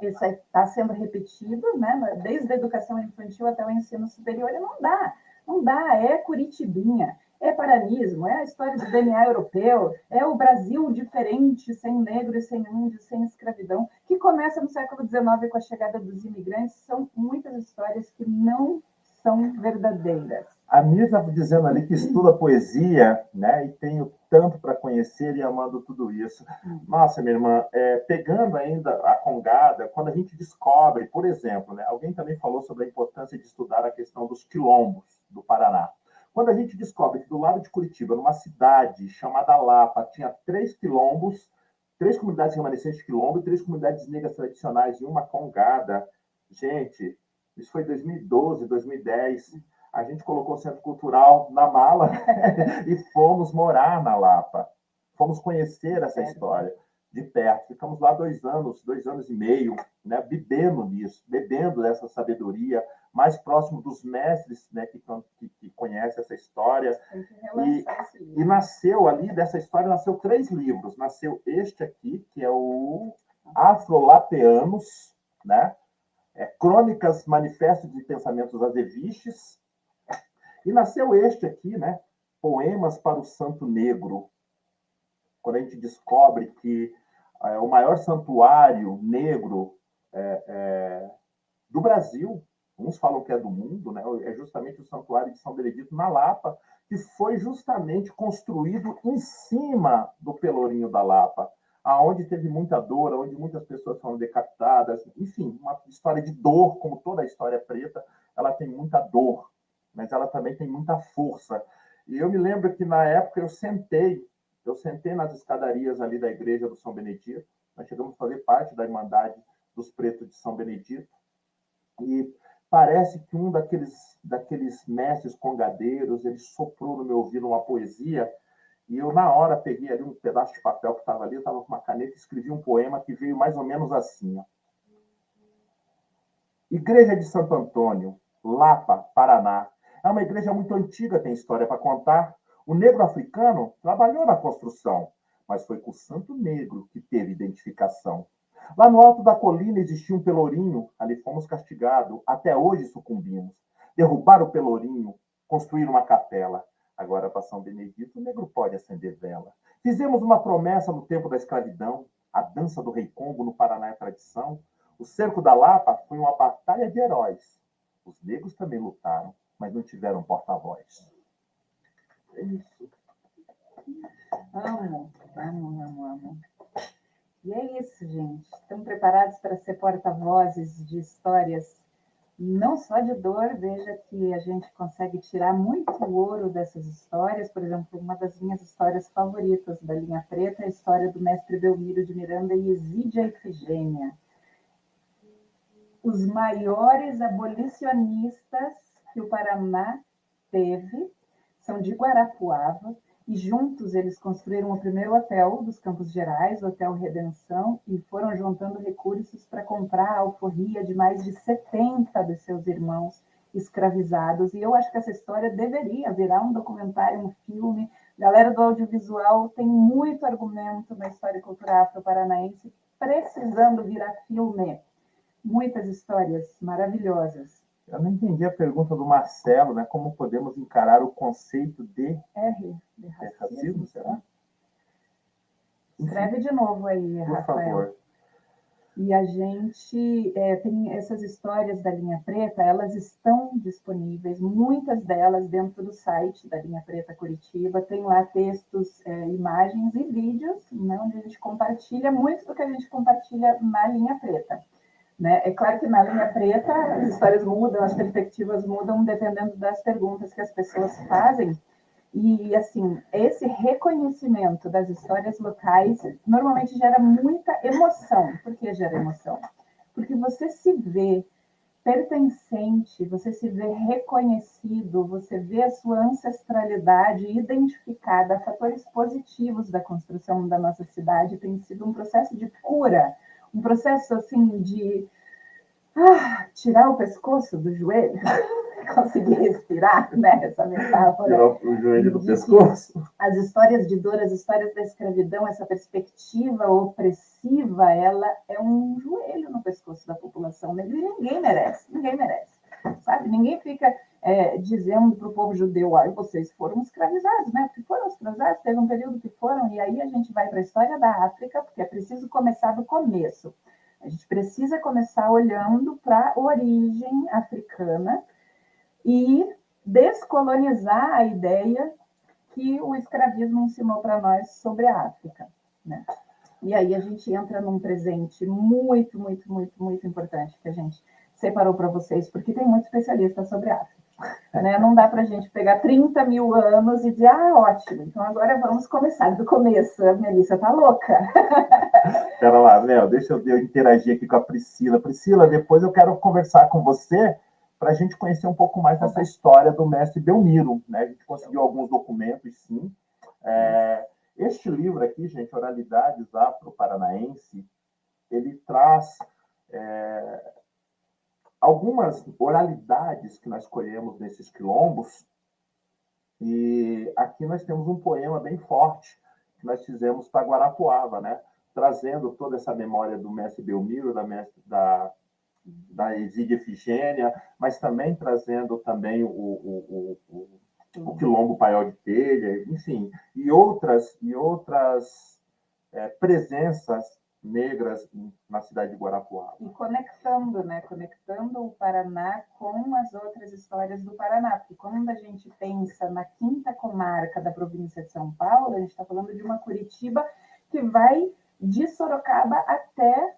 Isso está sendo repetido, né, desde a educação infantil até o ensino superior, e não dá, é Curitibinha, é paranismo, é a história do DNA europeu, é o Brasil diferente, sem negro e sem índio, sem escravidão, que começa no século XIX com a chegada dos imigrantes. São muitas histórias que não são verdadeiras. A Misa dizendo ali que estuda poesia, né, e tenho tanto para conhecer e amando tudo isso. Nossa, minha irmã, pegando ainda a Congada, quando a gente descobre, por exemplo, né, alguém também falou sobre a importância de estudar a questão dos quilombos do Paraná. Quando a gente descobre que do lado de Curitiba, numa cidade chamada Lapa, tinha 3 quilombos, 3 comunidades remanescentes de quilombo e 3 comunidades negras tradicionais e uma Congada, gente, isso foi 2012, 2010. A gente colocou o Centro Cultural na mala e fomos morar na Lapa. Fomos conhecer essa história de perto. Ficamos lá 2 anos e meio, né, bebendo dessa sabedoria, mais próximo dos mestres, né, que conhecem essa história. E nasceu ali, dessa história, nasceu 3 livros. Nasceu este aqui, que é o Afrolapeanos, né? Crônicas, Manifestos de Pensamentos Azeviches. E nasceu este aqui, né? Poemas para o Santo Negro. Quando a gente descobre que o maior santuário negro do Brasil, uns falam que é do mundo, né? É justamente o Santuário de São Benedito, na Lapa, que foi justamente construído em cima do Pelourinho da Lapa, aonde teve muita dor, onde muitas pessoas foram decapitadas, enfim, uma história de dor, como toda a história preta, ela tem muita dor, mas ela também tem muita força. E eu me lembro que na época eu sentei nas escadarias ali da igreja do São Benedito, nós chegamos a fazer parte da Irmandade dos Pretos de São Benedito, e parece que um daqueles mestres congadeiros, ele soprou no meu ouvido uma poesia, e eu, na hora, peguei ali um pedaço de papel que estava ali, eu estava com uma caneta e escrevi um poema que veio mais ou menos assim. Ó. Igreja de Santo Antônio, Lapa, Paraná. É uma igreja muito antiga, tem história para contar. O negro africano trabalhou na construção, mas foi com o santo negro que teve identificação. Lá no alto da colina existia um pelourinho, ali fomos castigados, até hoje sucumbimos. Derrubaram o pelourinho, construíram uma capela. Agora, para São Benedito, o negro pode acender vela. Fizemos uma promessa no tempo da escravidão, a dança do Rei Congo no Paraná é tradição. O cerco da Lapa foi uma batalha de heróis. Os negros também lutaram, mas não tiveram porta-voz. É isso. Amo. E é isso, gente. Estão preparados para ser porta-vozes de histórias não só de dor? Veja que a gente consegue tirar muito ouro dessas histórias. Por exemplo, uma das minhas histórias favoritas da linha preta é a história do mestre Belmiro de Miranda e Exídia Ifigênia. os maiores abolicionistas que o Paraná teve, são de Guarapuava, e juntos eles construíram o primeiro hotel dos Campos Gerais, o Hotel Redenção, e foram juntando recursos para comprar a alforria de mais de 70 dos seus irmãos escravizados. E eu acho que essa história deveria virar um documentário, um filme. A galera do audiovisual tem muito argumento na história cultural afro-paranaense, precisando virar filme. Muitas histórias maravilhosas. Eu não entendi a pergunta do Marcelo, né? Como podemos encarar o conceito de racismo, será? Escreve de novo aí, Por Rafael. favor. E a gente tem essas histórias da Linha Preta, elas estão disponíveis, muitas delas dentro do site da Linha Preta Curitiba, tem lá textos, imagens e vídeos, né, onde a gente compartilha muito do que a gente compartilha na Linha Preta. Né? É claro que na Linha Preta as histórias mudam, as perspectivas mudam dependendo das perguntas que as pessoas fazem. E, assim, esse reconhecimento das histórias locais normalmente gera muita emoção. Por que gera emoção? Porque você se vê pertencente, você se vê reconhecido, você vê a sua ancestralidade identificada, fatores positivos da construção da nossa cidade. Tem sido um processo de cura, um processo assim de tirar o pescoço do joelho, conseguir respirar, né? Essa metáfora. Tirar o joelho do pescoço. As histórias de dor, as histórias da escravidão, essa perspectiva opressiva, ela é um joelho no pescoço da população negra e ninguém merece, sabe? Ninguém fica dizendo para o povo judeu, vocês foram escravizados, né? Porque foram escravizados, teve um período que foram, e aí a gente vai para a história da África, porque é preciso começar do começo. A gente precisa começar olhando para a origem africana e descolonizar a ideia que o escravismo ensinou para nós sobre a África, né? E aí a gente entra num presente muito, muito, muito, muito importante que a gente separou para vocês, porque tem muito especialista sobre a África. Né? Não dá para a gente pegar 30 mil anos e dizer, ótimo, então agora vamos começar do começo. A Melissa tá louca. Pera lá, Léo, deixa eu interagir aqui com a Priscila. Priscila, depois eu quero conversar com você para a gente conhecer um pouco mais dessa história do mestre Belmiro, né? A gente conseguiu alguns documentos, sim. Este livro aqui, gente, Oralidades Afro-Paranaense, ele traz algumas oralidades que nós escolhemos nesses quilombos, e aqui nós temos um poema bem forte que nós fizemos para Guarapuava, né? Trazendo toda essa memória do mestre Belmiro, da Exídia Efigênia, mas também trazendo também o Quilombo Paiol de Telha, enfim, e outras presenças negras na cidade de Guarapuava. E conectando, né? Conectando o Paraná com as outras histórias do Paraná, porque quando a gente pensa na quinta comarca da província de São Paulo, a gente está falando de uma Curitiba que vai de Sorocaba até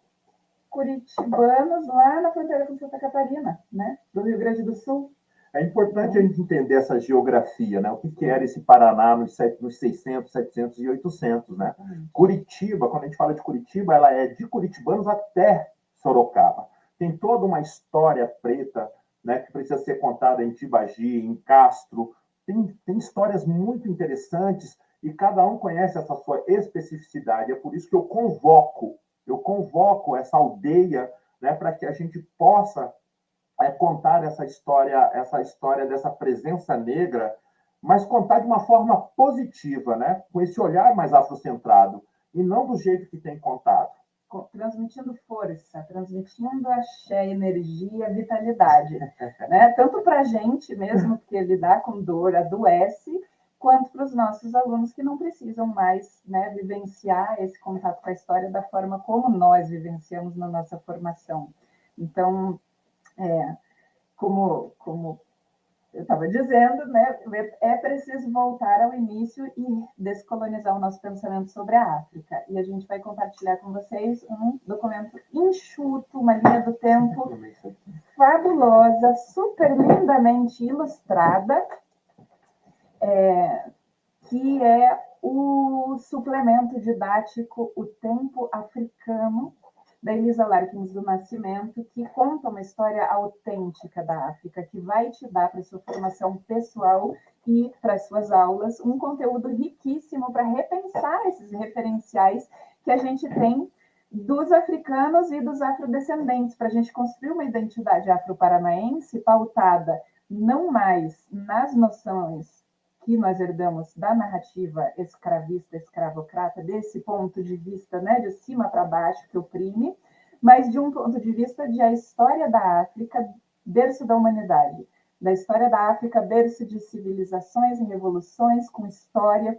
curitibanos lá na fronteira com Santa Catarina, né? Do Rio Grande do Sul. É importante a gente entender essa geografia, né? O que era esse Paraná nos 600, 700 e 800, né? Curitiba, quando a gente fala de Curitiba, ela é de curitibanos até Sorocaba. Tem toda uma história preta, né, que precisa ser contada em Tibagi, em Castro. Tem histórias muito interessantes e cada um conhece essa sua especificidade. É por isso que eu convoco essa aldeia, né, para que a gente possa contar essa história dessa presença negra, mas contar de uma forma positiva, né? Com esse olhar mais afrocentrado, e não do jeito que tem contado. Transmitindo força, transmitindo axé, energia, vitalidade. Né? Tanto para a gente mesmo, que lidar com dor adoece, quanto para os nossos alunos que não precisam mais, né, vivenciar esse contato com a história da forma como nós vivenciamos na nossa formação. Então, como eu estava dizendo, né, é preciso voltar ao início e descolonizar o nosso pensamento sobre a África. E a gente vai compartilhar com vocês um documento enxuto, uma linha do tempo fabulosa, super lindamente ilustrada, que é o suplemento didático O Tempo Africano, da Elisa Larkins do Nascimento, que conta uma história autêntica da África, que vai te dar para sua formação pessoal e para as suas aulas um conteúdo riquíssimo para repensar esses referenciais que a gente tem dos africanos e dos afrodescendentes, para a gente construir uma identidade afro-paranaense pautada não mais nas noções que nós herdamos da narrativa escravista, escravocrata, desse ponto de vista, né, de cima para baixo, que oprime, mas de um ponto de vista de a história da África, berço da humanidade, da história da África, berço de civilizações e revoluções, com histórias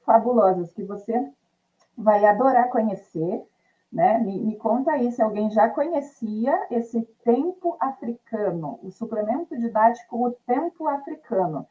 fabulosas, que você vai adorar conhecer, né? Me conta aí se alguém já conhecia esse Tempo Africano, o suplemento didático O Tempo Africano.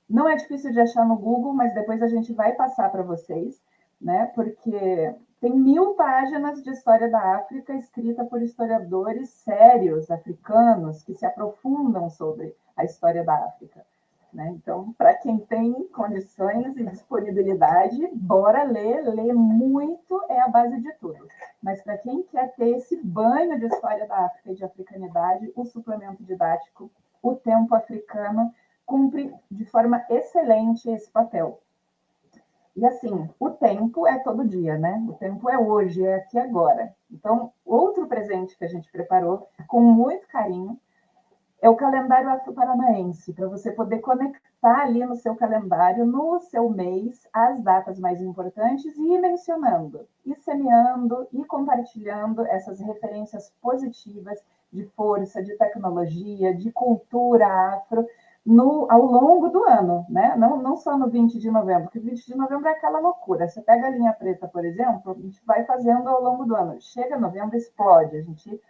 Não é difícil de achar no Google, mas depois a gente vai passar para vocês, né? Porque tem 1000 páginas de história da África escrita por historiadores sérios africanos que se aprofundam sobre a história da África, né? Então, para quem tem condições e disponibilidade, bora ler muito é a base de tudo. Mas para quem quer ter esse banho de história da África e de africanidade, o suplemento didático O Tempo Africano cumpre de forma excelente esse papel. E assim, o tempo é todo dia, né? O tempo é hoje, é aqui agora. Então, outro presente que a gente preparou com muito carinho é o calendário afro-paranaense, para você poder conectar ali no seu calendário, no seu mês, as datas mais importantes e ir mencionando, e semeando, e compartilhando essas referências positivas de força, de tecnologia, de cultura afro, ao longo do ano, né? Não só no 20 de novembro, porque 20 de novembro é aquela loucura. Você pega a linha preta, por exemplo, a gente vai fazendo ao longo do ano. Chega novembro, explode. A gente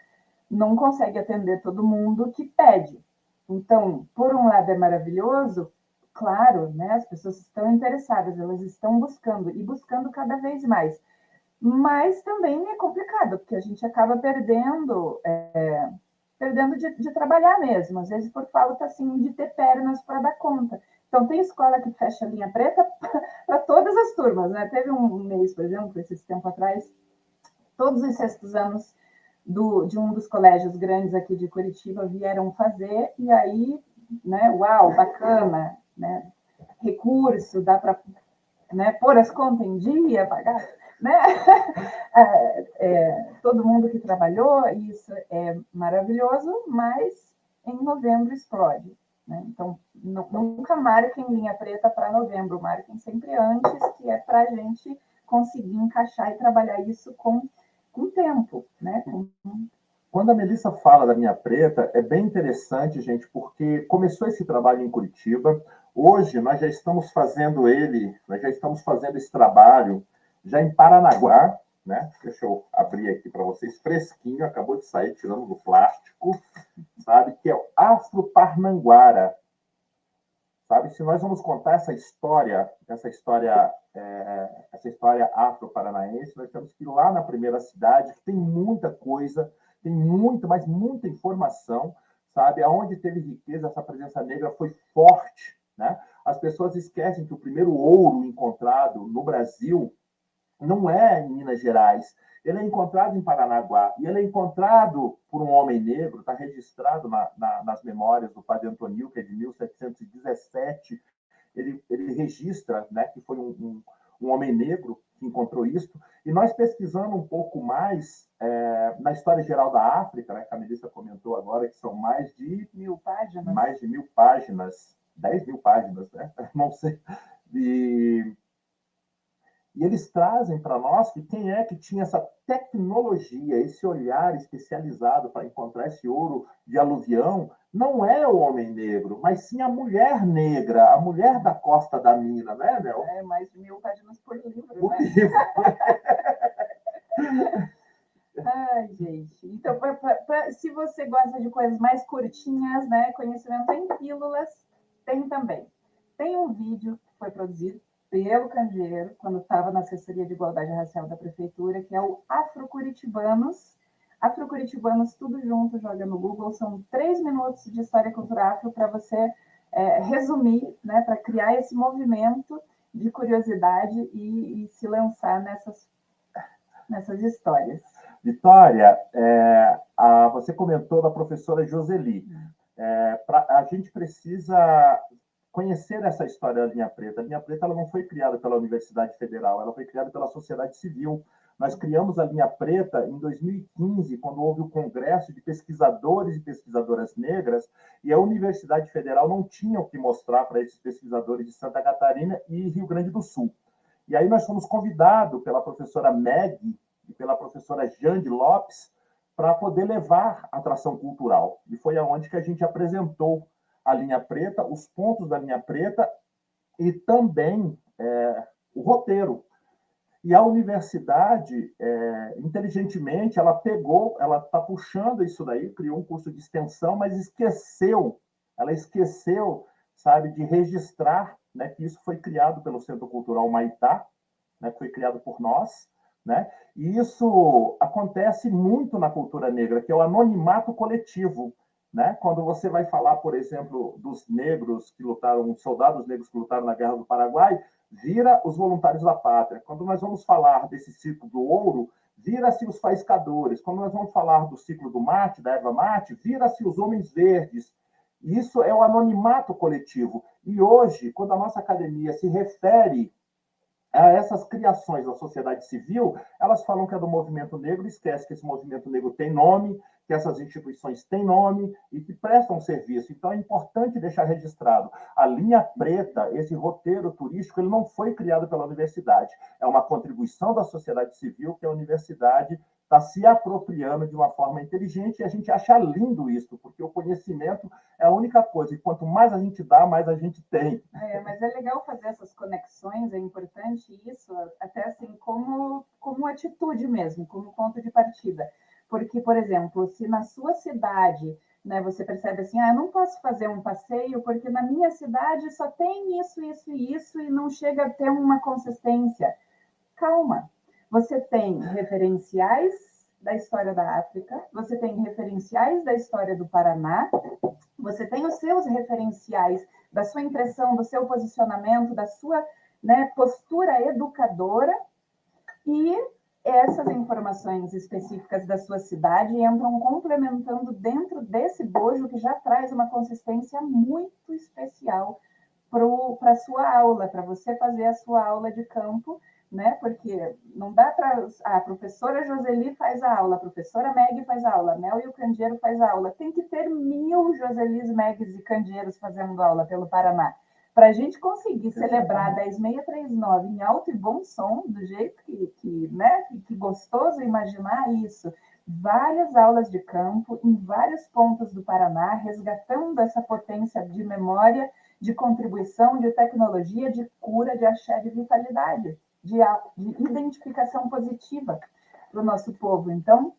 não consegue atender todo mundo que pede. Então, por um lado é maravilhoso, claro, né? As pessoas estão interessadas, elas estão buscando, e buscando cada vez mais. Mas também é complicado, porque a gente acaba perdendo de trabalhar mesmo, às vezes por falta assim, de ter pernas para dar conta. Então, tem escola que fecha a linha preta para todas as turmas, né? Teve um mês, por exemplo, esse tempo atrás, todos os sextos anos de um dos colégios grandes aqui de Curitiba vieram fazer, e aí, né, uau, bacana, né? Recurso, dá para, né, pôr as contas em dia, pagar, né? Todo mundo que trabalhou, isso é maravilhoso, mas em novembro explode, né? Então, nunca marquem linha preta para novembro, marquem sempre antes, que é para a gente conseguir encaixar e trabalhar isso com tempo, né? Quando a Melissa fala da linha preta, é bem interessante, gente, porque começou esse trabalho em Curitiba. Hoje nós já estamos fazendo esse trabalho já em Paranaguá, né? Deixa eu abrir aqui para vocês, fresquinho, acabou de sair, tirando do plástico, sabe? Que é o Afro-Parnanguara. Sabe, se nós vamos contar essa história afro-paranaense, nós temos que ir lá na primeira cidade, que tem muita coisa, tem muita, mas muita informação, sabe? Aonde teve riqueza, essa presença negra foi forte, né? As pessoas esquecem que o primeiro ouro encontrado no Brasil não é em Minas Gerais, ele é encontrado em Paranaguá, e ele é encontrado por um homem negro, está registrado nas memórias do padre Antonil, que é de 1717, ele registra, né, que foi um homem negro que encontrou isso, e nós pesquisando um pouco mais na história geral da África, né, que a Melissa comentou agora, que são mais de 1000 páginas, 1000 páginas, 10.000 páginas, né? Não sei, e eles trazem para nós que quem é que tinha essa tecnologia, esse olhar especializado para encontrar esse ouro de aluvião, não é o homem negro, mas sim a mulher negra, a mulher da Costa da Mina, né, Nel? É mais de 1000 páginas por livro, Por né? livro. Ai, gente. Então, se você gosta de coisas mais curtinhas, né? Conhecimento em pílulas, tem também. Tem um vídeo que foi produzido pelo Candeeiro, quando estava na assessoria de igualdade racial da prefeitura, que é o Afro-Curitibanos. Afro-Curitibanos, tudo junto, joga no Google. São 3 minutos de história cultural afro para você resumir, né? Para criar esse movimento de curiosidade e se lançar nessas histórias. Vitória, você comentou da professora Joseli. A gente precisa conhecer essa história da Linha Preta. A Linha Preta ela não foi criada pela Universidade Federal, ela foi criada pela sociedade civil. Nós criamos a Linha Preta em 2015, quando houve o Congresso de Pesquisadores e Pesquisadoras Negras, e a Universidade Federal não tinha o que mostrar para esses pesquisadores de Santa Catarina e Rio Grande do Sul. E aí nós fomos convidados pela professora Meg e pela professora Jande Lopes para poder levar atração cultural. E foi aonde que a gente apresentou a Linha Preta, os pontos da Linha Preta e também o roteiro. E a universidade, inteligentemente, ela está puxando isso daí, criou um curso de extensão, mas ela esqueceu, sabe, de registrar, né, que isso foi criado pelo Centro Cultural Maitá, né, que foi criado por nós, né, e isso acontece muito na cultura negra, que é o anonimato coletivo, né, quando você vai falar, por exemplo, dos negros que lutaram, soldados negros que lutaram na Guerra do Paraguai, vira os voluntários da pátria. Quando nós vamos falar desse ciclo do ouro, vira-se os faiscadores. Quando nós vamos falar do ciclo do mate, da erva mate, vira-se os homens verdes. Isso é o anonimato coletivo. E hoje, quando a nossa academia se refere a essas criações da sociedade civil, elas falam que é do movimento negro, esquece que esse movimento negro tem nome, que essas instituições têm nome e que prestam serviço. Então, é importante deixar registrado. A Linha Preta, esse roteiro turístico, ele não foi criado pela universidade. É uma contribuição da sociedade civil que a universidade está se apropriando de uma forma inteligente, e a gente acha lindo isso, porque o conhecimento é a única coisa, e quanto mais a gente dá, mais a gente tem. Mas é legal fazer essas conexões, é importante isso, até assim, como atitude mesmo, como ponto de partida. Porque, por exemplo, se na sua cidade, né, você percebe assim, eu não posso fazer um passeio porque na minha cidade só tem isso, isso e isso, e não chega a ter uma consistência. Calma, você tem referenciais da história da África, você tem referenciais da história do Paraná, você tem os seus referenciais da sua impressão, do seu posicionamento, da sua, né, postura educadora, e essas informações específicas da sua cidade entram complementando dentro desse bojo que já traz uma consistência muito especial para a sua aula, para você fazer a sua aula de campo, né? Porque não dá para a professora Joseli faz a aula, a professora Meg faz a aula, a Mel e o Candeeiro faz a aula. Tem que ter 1000 Joselis, Megs e Candeeiros fazendo aula pelo Paraná. Para a gente conseguir celebrar 10.639 em alto e bom som, do jeito né, que gostoso imaginar isso, várias aulas de campo em vários pontos do Paraná, resgatando essa potência de memória, de contribuição, de tecnologia, de cura, de axé, de vitalidade, de identificação positiva para o nosso povo. Então,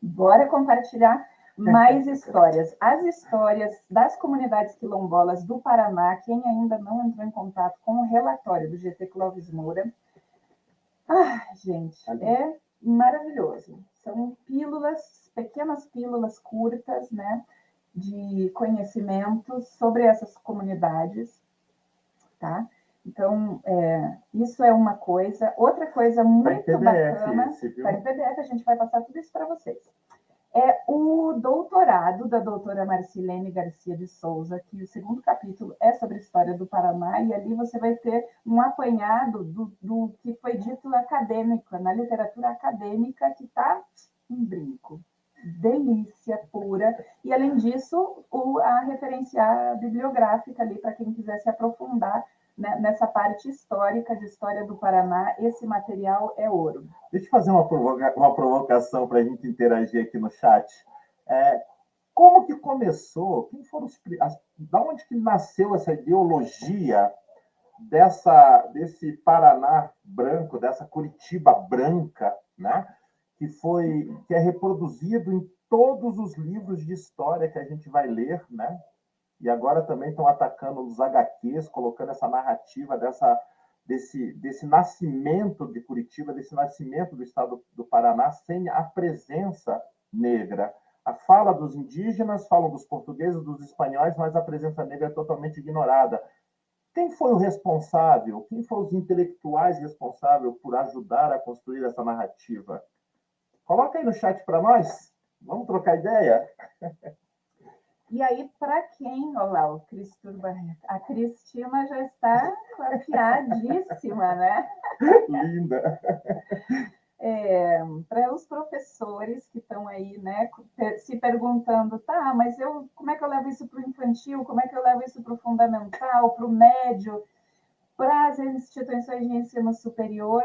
bora compartilhar mais histórias. As histórias das comunidades quilombolas do Paraná, quem ainda não entrou em contato com o relatório do GT Clóvis Moura, gente, é maravilhoso. São pílulas, pequenas pílulas curtas, né, de conhecimentos sobre essas comunidades, tá? Então, isso é uma coisa. Outra coisa muito bacana, está em PDF, a gente vai passar tudo isso para vocês. É o doutorado da doutora Marcilene Garcia de Souza, que o segundo capítulo é sobre a história do Paraná, e ali você vai ter um apanhado do que foi dito acadêmico, na literatura acadêmica, que está um brinco. Delícia pura. E, além disso, a referência bibliográfica ali, para quem quiser se aprofundar, né, nessa parte histórica de história do Paraná, esse material é ouro. Deixa eu fazer uma provocação para a gente interagir aqui no chat. Como que começou? Quem foram da onde que nasceu essa ideologia desse Paraná branco, dessa Curitiba branca, né? Que é reproduzido em todos os livros de história que a gente vai ler, né? E agora também estão atacando os HQs, colocando essa narrativa desse nascimento de Curitiba, desse nascimento do estado do Paraná, sem a presença negra. A fala dos indígenas, falam dos portugueses, dos espanhóis, mas a presença negra é totalmente ignorada. Quem foi o responsável? Quem foram os intelectuais responsáveis por ajudar a construir essa narrativa? Coloca aí no chat para nós. Vamos trocar ideia? E aí, para quem, olha lá, o Cris Turba, a Cristina já está afiadíssima, né? Linda! Para os professores que estão aí, né, se perguntando, tá, mas como é que eu levo isso para o infantil, como é que eu levo isso para o fundamental, para o médio, para as instituições de ensino superior,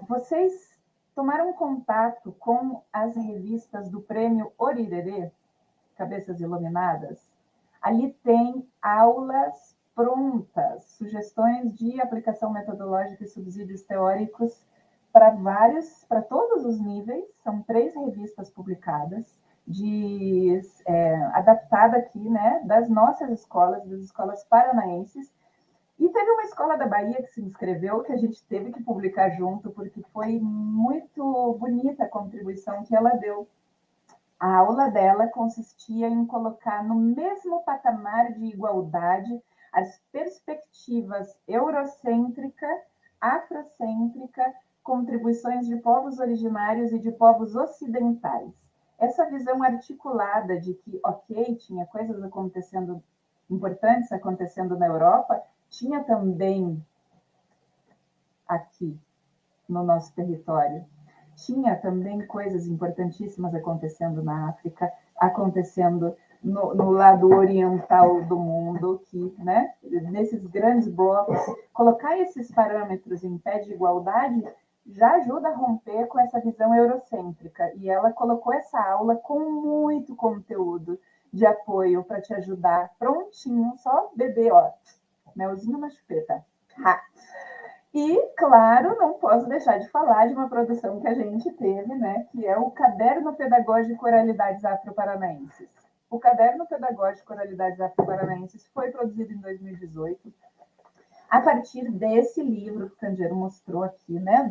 vocês tomaram contato com as revistas do Prêmio Orirerê, Cabeças Iluminadas? Ali tem aulas prontas, sugestões de aplicação metodológica e subsídios teóricos para todos os níveis. São 3 revistas publicadas, adaptada aqui, né, das nossas escolas, das escolas paranaenses. E teve uma escola da Bahia que se inscreveu, que a gente teve que publicar junto, porque foi muito bonita a contribuição que ela deu. A aula dela consistia em colocar no mesmo patamar de igualdade as perspectivas eurocêntrica, afrocêntrica, contribuições de povos originários e de povos ocidentais. Essa visão articulada de que, ok, tinha coisas acontecendo, importantes acontecendo na Europa, tinha também aqui no nosso território. Tinha também coisas importantíssimas acontecendo na África, acontecendo no lado oriental do mundo, que, né, nesses grandes blocos, colocar esses parâmetros em pé de igualdade já ajuda a romper com essa visão eurocêntrica. E ela colocou essa aula com muito conteúdo de apoio para te ajudar, prontinho, só beber, ó, melzinho na chupeta. Ha! E, claro, não posso deixar de falar de uma produção que a gente teve, né, que é o Caderno Pedagógico Oralidades Afro-Paranaenses. O Caderno Pedagógico Oralidades Afro-Paranaenses foi produzido em 2018, a partir desse livro que o Candeiro mostrou aqui, né,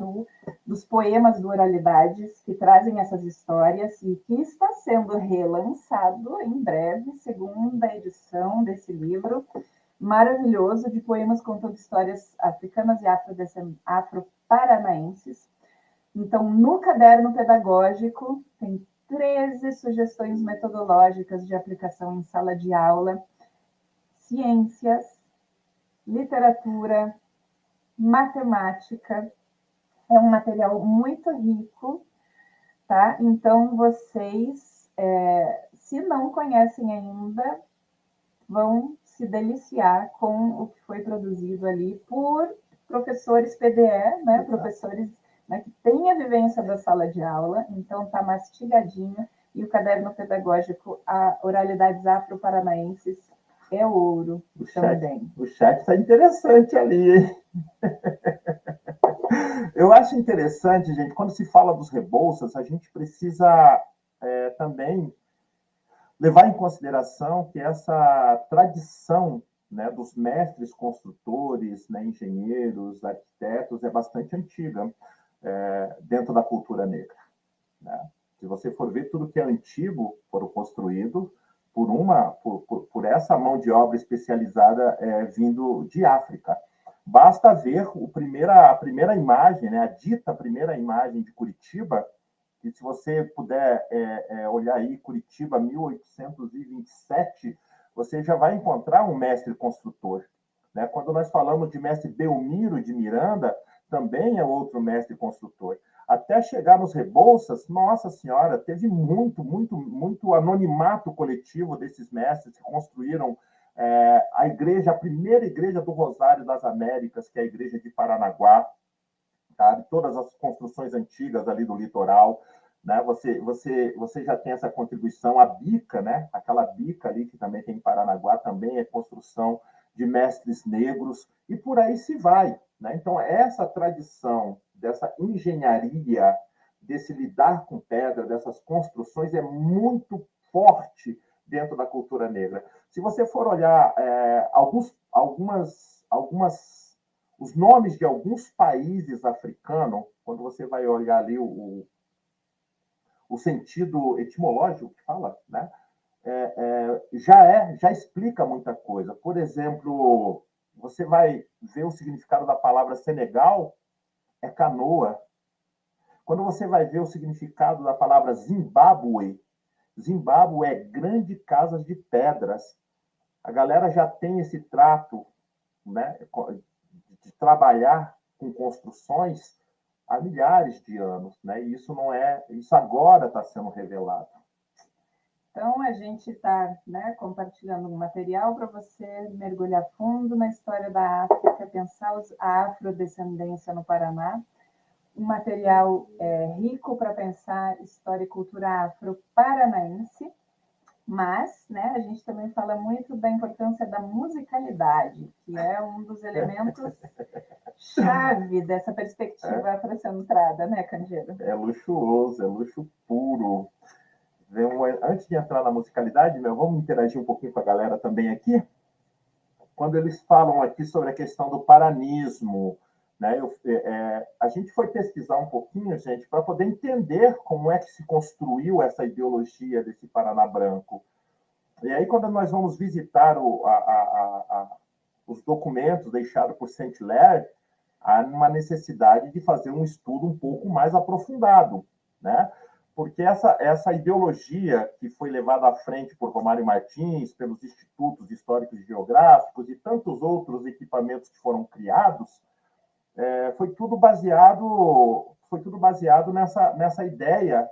dos poemas do Oralidades, que trazem essas histórias e que está sendo relançado em breve, segunda edição desse livro, maravilhoso, de poemas contando histórias africanas e afro-paranaenses. Então, no caderno pedagógico, tem 13 sugestões metodológicas de aplicação em sala de aula, ciências, literatura, matemática. É um material muito rico, tá? Então, vocês, se não conhecem ainda, vão se deliciar com o que foi produzido ali por professores PDE, né? Professores, né, que têm a vivência da sala de aula, então está mastigadinho, e o caderno pedagógico a Oralidades Afro-Paranaenses é ouro também. O chat está interessante ali, hein? Eu acho interessante, gente, quando se fala dos Rebouças, a gente precisa também levar em consideração que essa tradição, né, dos mestres construtores, né, engenheiros, arquitetos, é bastante antiga dentro da cultura negra. Né? Se você for ver, tudo que é antigo foram construído por essa mão de obra especializada vindo de África. Basta ver a primeira imagem, né, a dita primeira imagem de Curitiba, e se você puder olhar aí, Curitiba, 1827, você já vai encontrar um mestre construtor. Né? Quando nós falamos de mestre Belmiro de Miranda, também é outro mestre construtor. Até chegar nos Rebouças, nossa senhora, teve muito anonimato coletivo desses mestres que construíram a primeira igreja do Rosário das Américas, que é a igreja de Paranaguá, tá? Todas as construções antigas ali do litoral, né? Você já tem essa contribuição, a bica, né? Aquela bica ali que também tem em Paranaguá, também é construção de mestres negros, e por aí se vai, né? Então, essa tradição dessa engenharia, desse lidar com pedra, dessas construções, é muito forte dentro da cultura negra. Se você for olhar os nomes de alguns países africanos, quando você vai olhar ali o sentido etimológico que fala, né? Já explica muita coisa. Por exemplo, você vai ver o significado da palavra Senegal, é canoa. Quando você vai ver o significado da palavra Zimbábue, Zimbábue é grande casa de pedras. A galera já tem esse trato, né, de trabalhar com construções há milhares de anos, né? E isso não é, isso agora está sendo revelado. Então, a gente está, né, compartilhando um material para você mergulhar fundo na história da África, pensar a afrodescendência no Paraná, um material rico para pensar história e cultura afro-paranaense, mas, né, a gente também fala muito da importância da musicalidade, que é um dos elementos chave dessa perspectiva afrocentrada, né, Candeiro? É luxuoso, é luxo puro. Antes de entrar na musicalidade, vamos interagir um pouquinho com a galera também aqui. Quando eles falam aqui sobre a questão do paranismo, né? A gente foi pesquisar um pouquinho, gente, para poder entender como é que se construiu essa ideologia desse Paraná branco. E aí, quando nós vamos visitar os documentos deixados por Saint-Hilaire, há uma necessidade de fazer um estudo um pouco mais aprofundado, né? Porque essa ideologia que foi levada à frente por Romário Martins, pelos institutos históricos e geográficos e tantos outros equipamentos que foram criados, foi tudo baseado nessa ideia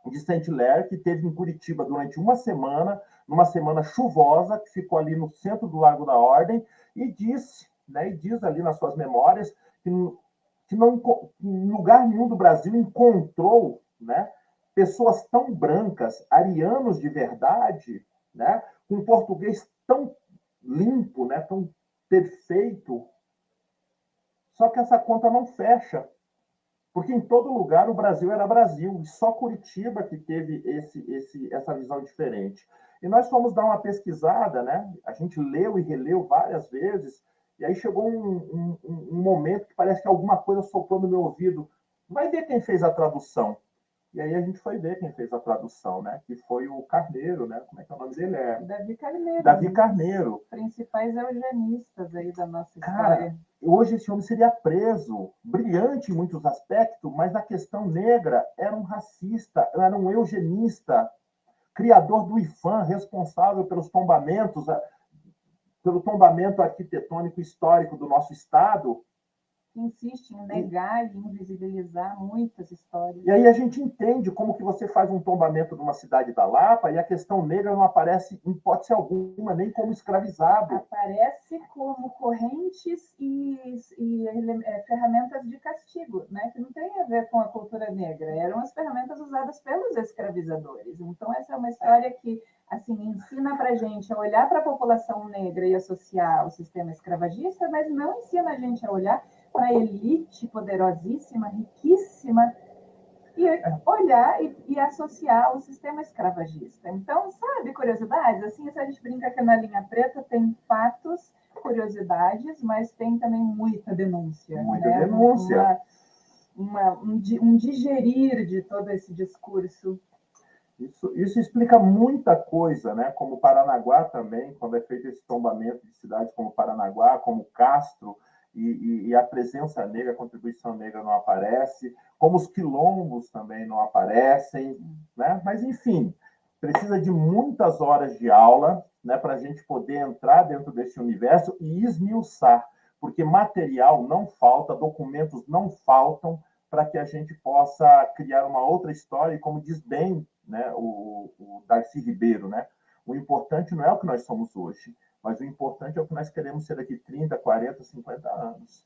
de Saint-Hilaire, que teve em Curitiba durante uma semana, numa semana chuvosa, que ficou ali no centro do Largo da Ordem, e diz ali nas suas memórias que em lugar nenhum do Brasil encontrou, né, pessoas tão brancas, arianos de verdade, né, com português tão limpo, né, tão perfeito. Só que essa conta não fecha, porque em todo lugar o Brasil era Brasil, e só Curitiba que teve essa visão diferente. E nós fomos dar uma pesquisada, né? A gente leu e releu várias vezes, e aí chegou um momento que parece que alguma coisa soprou no meu ouvido. Vai ver quem fez a tradução. E aí a gente foi ver quem fez a tradução, né? Que foi o Carneiro, né? Como é que é o nome dele? Davi Carneiro. Davi Carneiro. Os principais eugenistas aí da nossa história. Cara, hoje esse homem seria preso, brilhante em muitos aspectos, mas na questão negra era um racista, era um eugenista, criador do IFAM, responsável pelo tombamento arquitetônico histórico do nosso estado. Insiste em negar e invisibilizar muitas histórias. E aí a gente entende como que você faz um tombamento numa cidade da Lapa e a questão negra não aparece em hipótese alguma, nem como escravizado. Aparece como correntes e ferramentas de castigo, né? Que não tem a ver com a cultura negra. Eram as ferramentas usadas pelos escravizadores. Então, essa é uma história que assim, ensina para a gente a olhar para a população negra e associar ao sistema escravagista, mas não ensina a gente a olhar para a elite poderosíssima, riquíssima, e olhar e associar ao sistema escravagista. Então, sabe, curiosidades? Assim, se a gente brinca que na linha preta tem fatos, curiosidades, mas tem também muita denúncia. Muita denúncia. Um digerir de todo esse discurso. Isso explica muita coisa, né? Como Paranaguá também, quando é feito esse tombamento de cidades como Paranaguá, como Castro, e a presença negra, a contribuição negra não aparece, como os quilombos também não aparecem, né? Mas, enfim, precisa de muitas horas de aula, né, para a gente poder entrar dentro desse universo e esmiuçar, porque material não falta, documentos não faltam para que a gente possa criar uma outra história, e como diz bem, né, o Darcy Ribeiro, né? O importante não é o que nós somos hoje, mas o importante é o que nós queremos ser daqui 30, 40, 50 anos.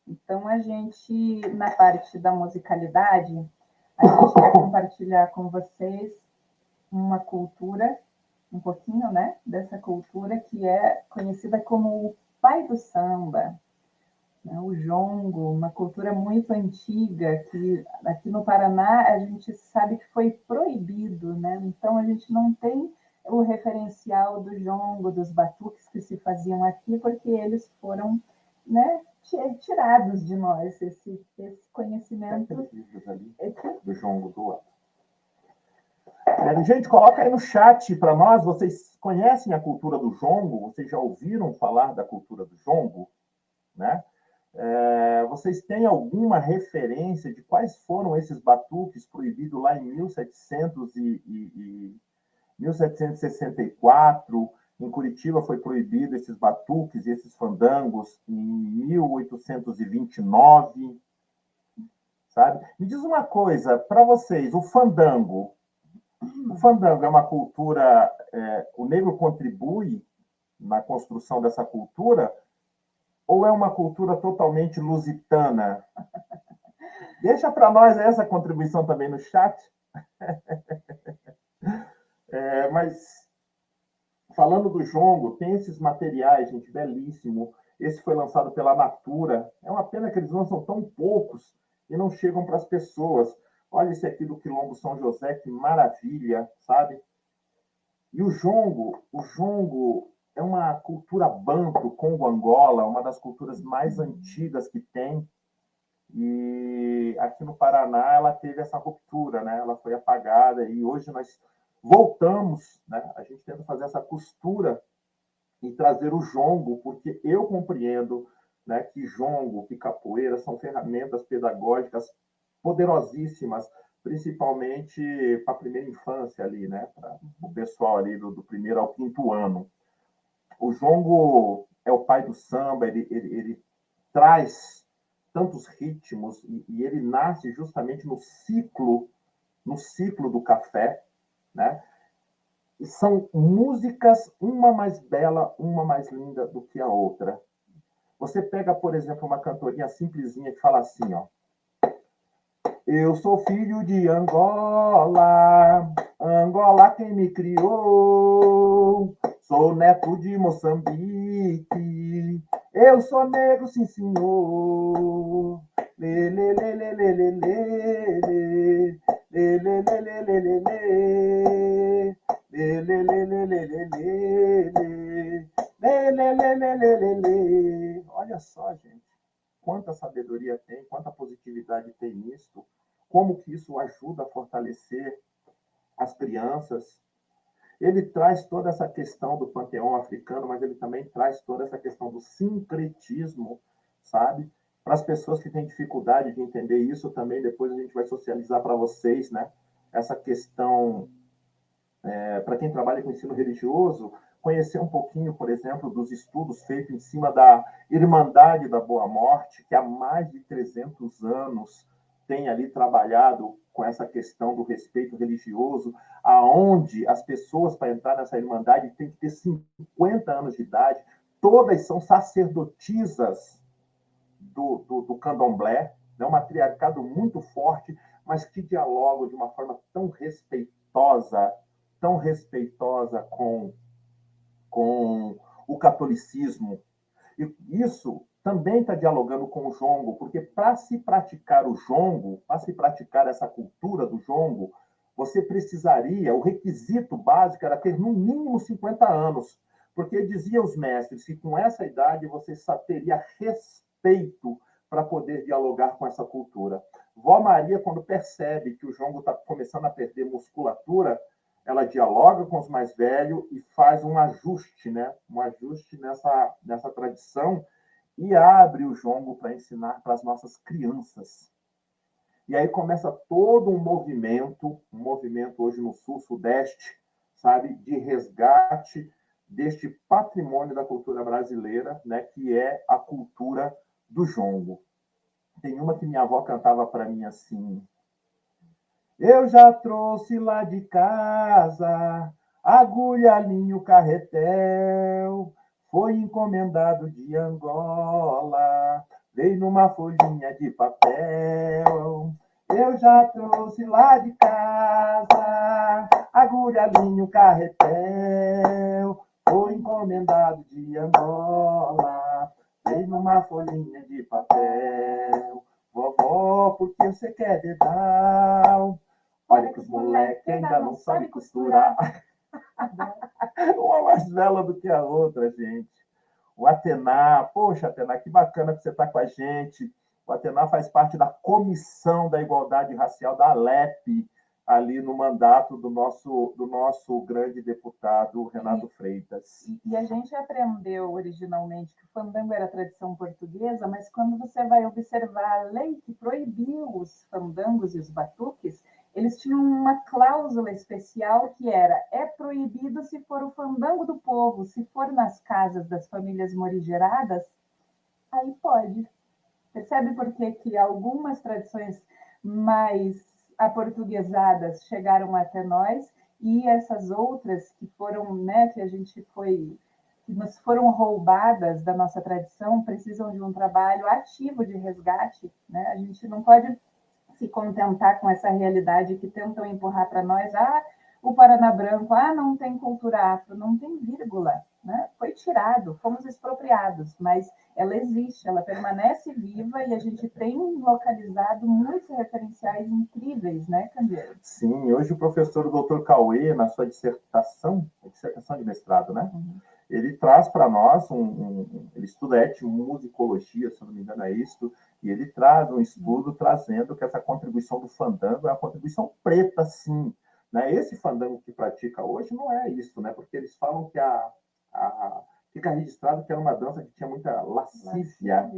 Então, a gente, na parte da musicalidade, a gente quer compartilhar com vocês uma cultura, um pouquinho, né, dessa cultura que é conhecida como o pai do samba, né, o jongo, uma cultura muito antiga, que aqui no Paraná a gente sabe que foi proibido, né? Então, a gente não tem o referencial do jongo, dos batuques que se faziam aqui, porque eles foram, né, tirados de nós, esse conhecimento. Do jongo do lado. Gente, coloca aí no chat para nós, vocês conhecem a cultura do jongo? Vocês já ouviram falar da cultura do jongo? Né? Vocês têm alguma referência de quais foram esses batuques proibidos lá em 1764? Em Curitiba foi proibido esses batuques e esses fandangos em 1829, sabe? Me diz uma coisa, para vocês, o fandango é uma cultura, o negro contribui na construção dessa cultura, ou é uma cultura totalmente lusitana? Deixa para nós essa contribuição também no chat. Mas, falando do jongo, tem esses materiais, gente, belíssimo. Esse foi lançado pela Natura. É uma pena que eles lançam tão poucos e não chegam para as pessoas. Olha esse aqui do Quilombo São José, que maravilha, sabe? E o jongo é uma cultura banto, Congo-Angola, uma das culturas mais antigas que tem. E aqui no Paraná ela teve essa ruptura, né? Ela foi apagada e hoje nós voltamos, né? A gente tenta fazer essa costura e trazer o jongo, porque eu compreendo, né, que jongo, que capoeira são ferramentas pedagógicas poderosíssimas, principalmente para a primeira infância ali, né, para o pessoal ali do primeiro ao quinto ano. O jongo é o pai do samba, ele traz tantos ritmos e ele nasce justamente no ciclo do café, né? E são músicas, uma mais bela, uma mais linda do que a outra. Você pega, por exemplo, uma cantorinha simplesinha que fala assim, ó. Eu sou filho de Angola, Angola quem me criou. Sou neto de Moçambique, eu sou negro, sim senhor. Lê, lê, lê, lê, lê, lê, lê, lê. Lê, lê, lê, lê, lê, lê, lê. Lê, lê, lê, lê, lê, lê, lê, lê. Lê, lê, lê, lê, lê, lê, lê. Olha só, gente, quanta sabedoria tem, quanta positividade tem nisso, como que isso ajuda a fortalecer as crianças. Ele traz toda essa questão do panteão africano, mas ele também traz toda essa questão do sincretismo, sabe? Para as pessoas que têm dificuldade de entender isso também, depois a gente vai socializar para vocês, né? Essa questão, para quem trabalha com ensino religioso, conhecer um pouquinho, por exemplo, dos estudos feitos em cima da Irmandade da Boa Morte, que há mais de 300 anos tem ali trabalhado com essa questão do respeito religioso, aonde as pessoas, para entrar nessa Irmandade, têm que ter 50 anos de idade, todas são sacerdotisas do candomblé, é um matriarcado muito forte, mas que dialogam de uma forma tão respeitosa com o catolicismo. E isso também está dialogando com o jongo, porque para se praticar o jongo, para se praticar essa cultura do jongo, você precisaria, o requisito básico era ter no mínimo 50 anos, porque diziam os mestres que com essa idade você só teria respeito para poder dialogar com essa cultura. Vó Maria, quando percebe que o jongo está começando a perder musculatura, ela dialoga com os mais velhos e faz um ajuste, né? Um ajuste nessa tradição e abre o jongo para ensinar para as nossas crianças. E aí começa todo um movimento hoje no sul-sudeste, sabe, de resgate deste patrimônio da cultura brasileira, né, que é a cultura do jongo. Tem uma que minha avó cantava para mim assim: eu já trouxe lá de casa agulha, linho, carretel. Foi encomendado de Angola, veio numa folhinha de papel. Eu já trouxe lá de casa agulha, linho, carretel. Foi encomendado de Angola, veio numa folhinha de papel. Vovó, por que você quer dedal? Olha que os moleques ainda não sabem costurar. Uma mais bela do que a outra, gente. O Atená, poxa, Atená, que bacana que você está com a gente. O Atená faz parte da Comissão da Igualdade Racial da Alep. ali no mandato do nosso grande deputado Renato Freitas. E a gente aprendeu originalmente que o fandango era tradição portuguesa, mas quando você vai observar a lei que proibiu os fandangos e os batuques, eles tinham uma cláusula especial que era: é proibido se for o fandango do povo, se for nas casas das famílias morigeradas, aí pode. Percebe por que algumas tradições mais aportuguesadas chegaram até nós e essas outras que foram, né, que nos foram roubadas da nossa tradição, precisam de um trabalho ativo de resgate, né? A gente não pode se contentar com essa realidade que tentam empurrar para nós: o Paraná Branco, não tem cultura afro, não tem vírgula, né? Foi tirado, fomos expropriados, mas ela existe, ela permanece viva e a gente tem localizado muitos referenciais incríveis, né, Candeiro? Sim, hoje o professor Dr. Cauê, na sua dissertação de mestrado, né? Uhum. Ele traz para nós, ele estuda etnomusicologia, se não me engano é isso, e ele traz um estudo trazendo que essa contribuição do fandango é uma contribuição preta, sim. Né? Esse fandango que pratica hoje não é isso, né? Porque eles falam que fica registrado que era uma dança que tinha muita lascívia.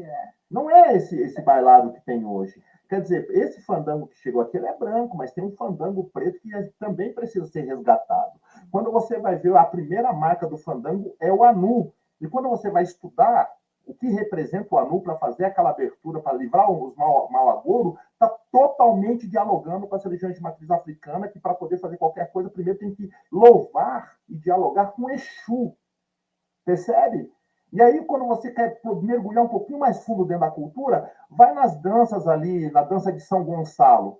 Não é esse bailado que tem hoje. Quer dizer, esse fandango que chegou aqui, ele é branco, mas tem um fandango preto que também precisa ser resgatado. Quando você vai ver, a primeira marca do fandango é o anu. E quando você vai estudar o que representa o anu para fazer aquela abertura, para livrar os malagouro, está totalmente dialogando com as religiões de matriz africana, que para poder fazer qualquer coisa, primeiro tem que louvar e dialogar com Exu. Percebe? E aí, quando você quer mergulhar um pouquinho mais fundo dentro da cultura, vai nas danças ali, na dança de São Gonçalo.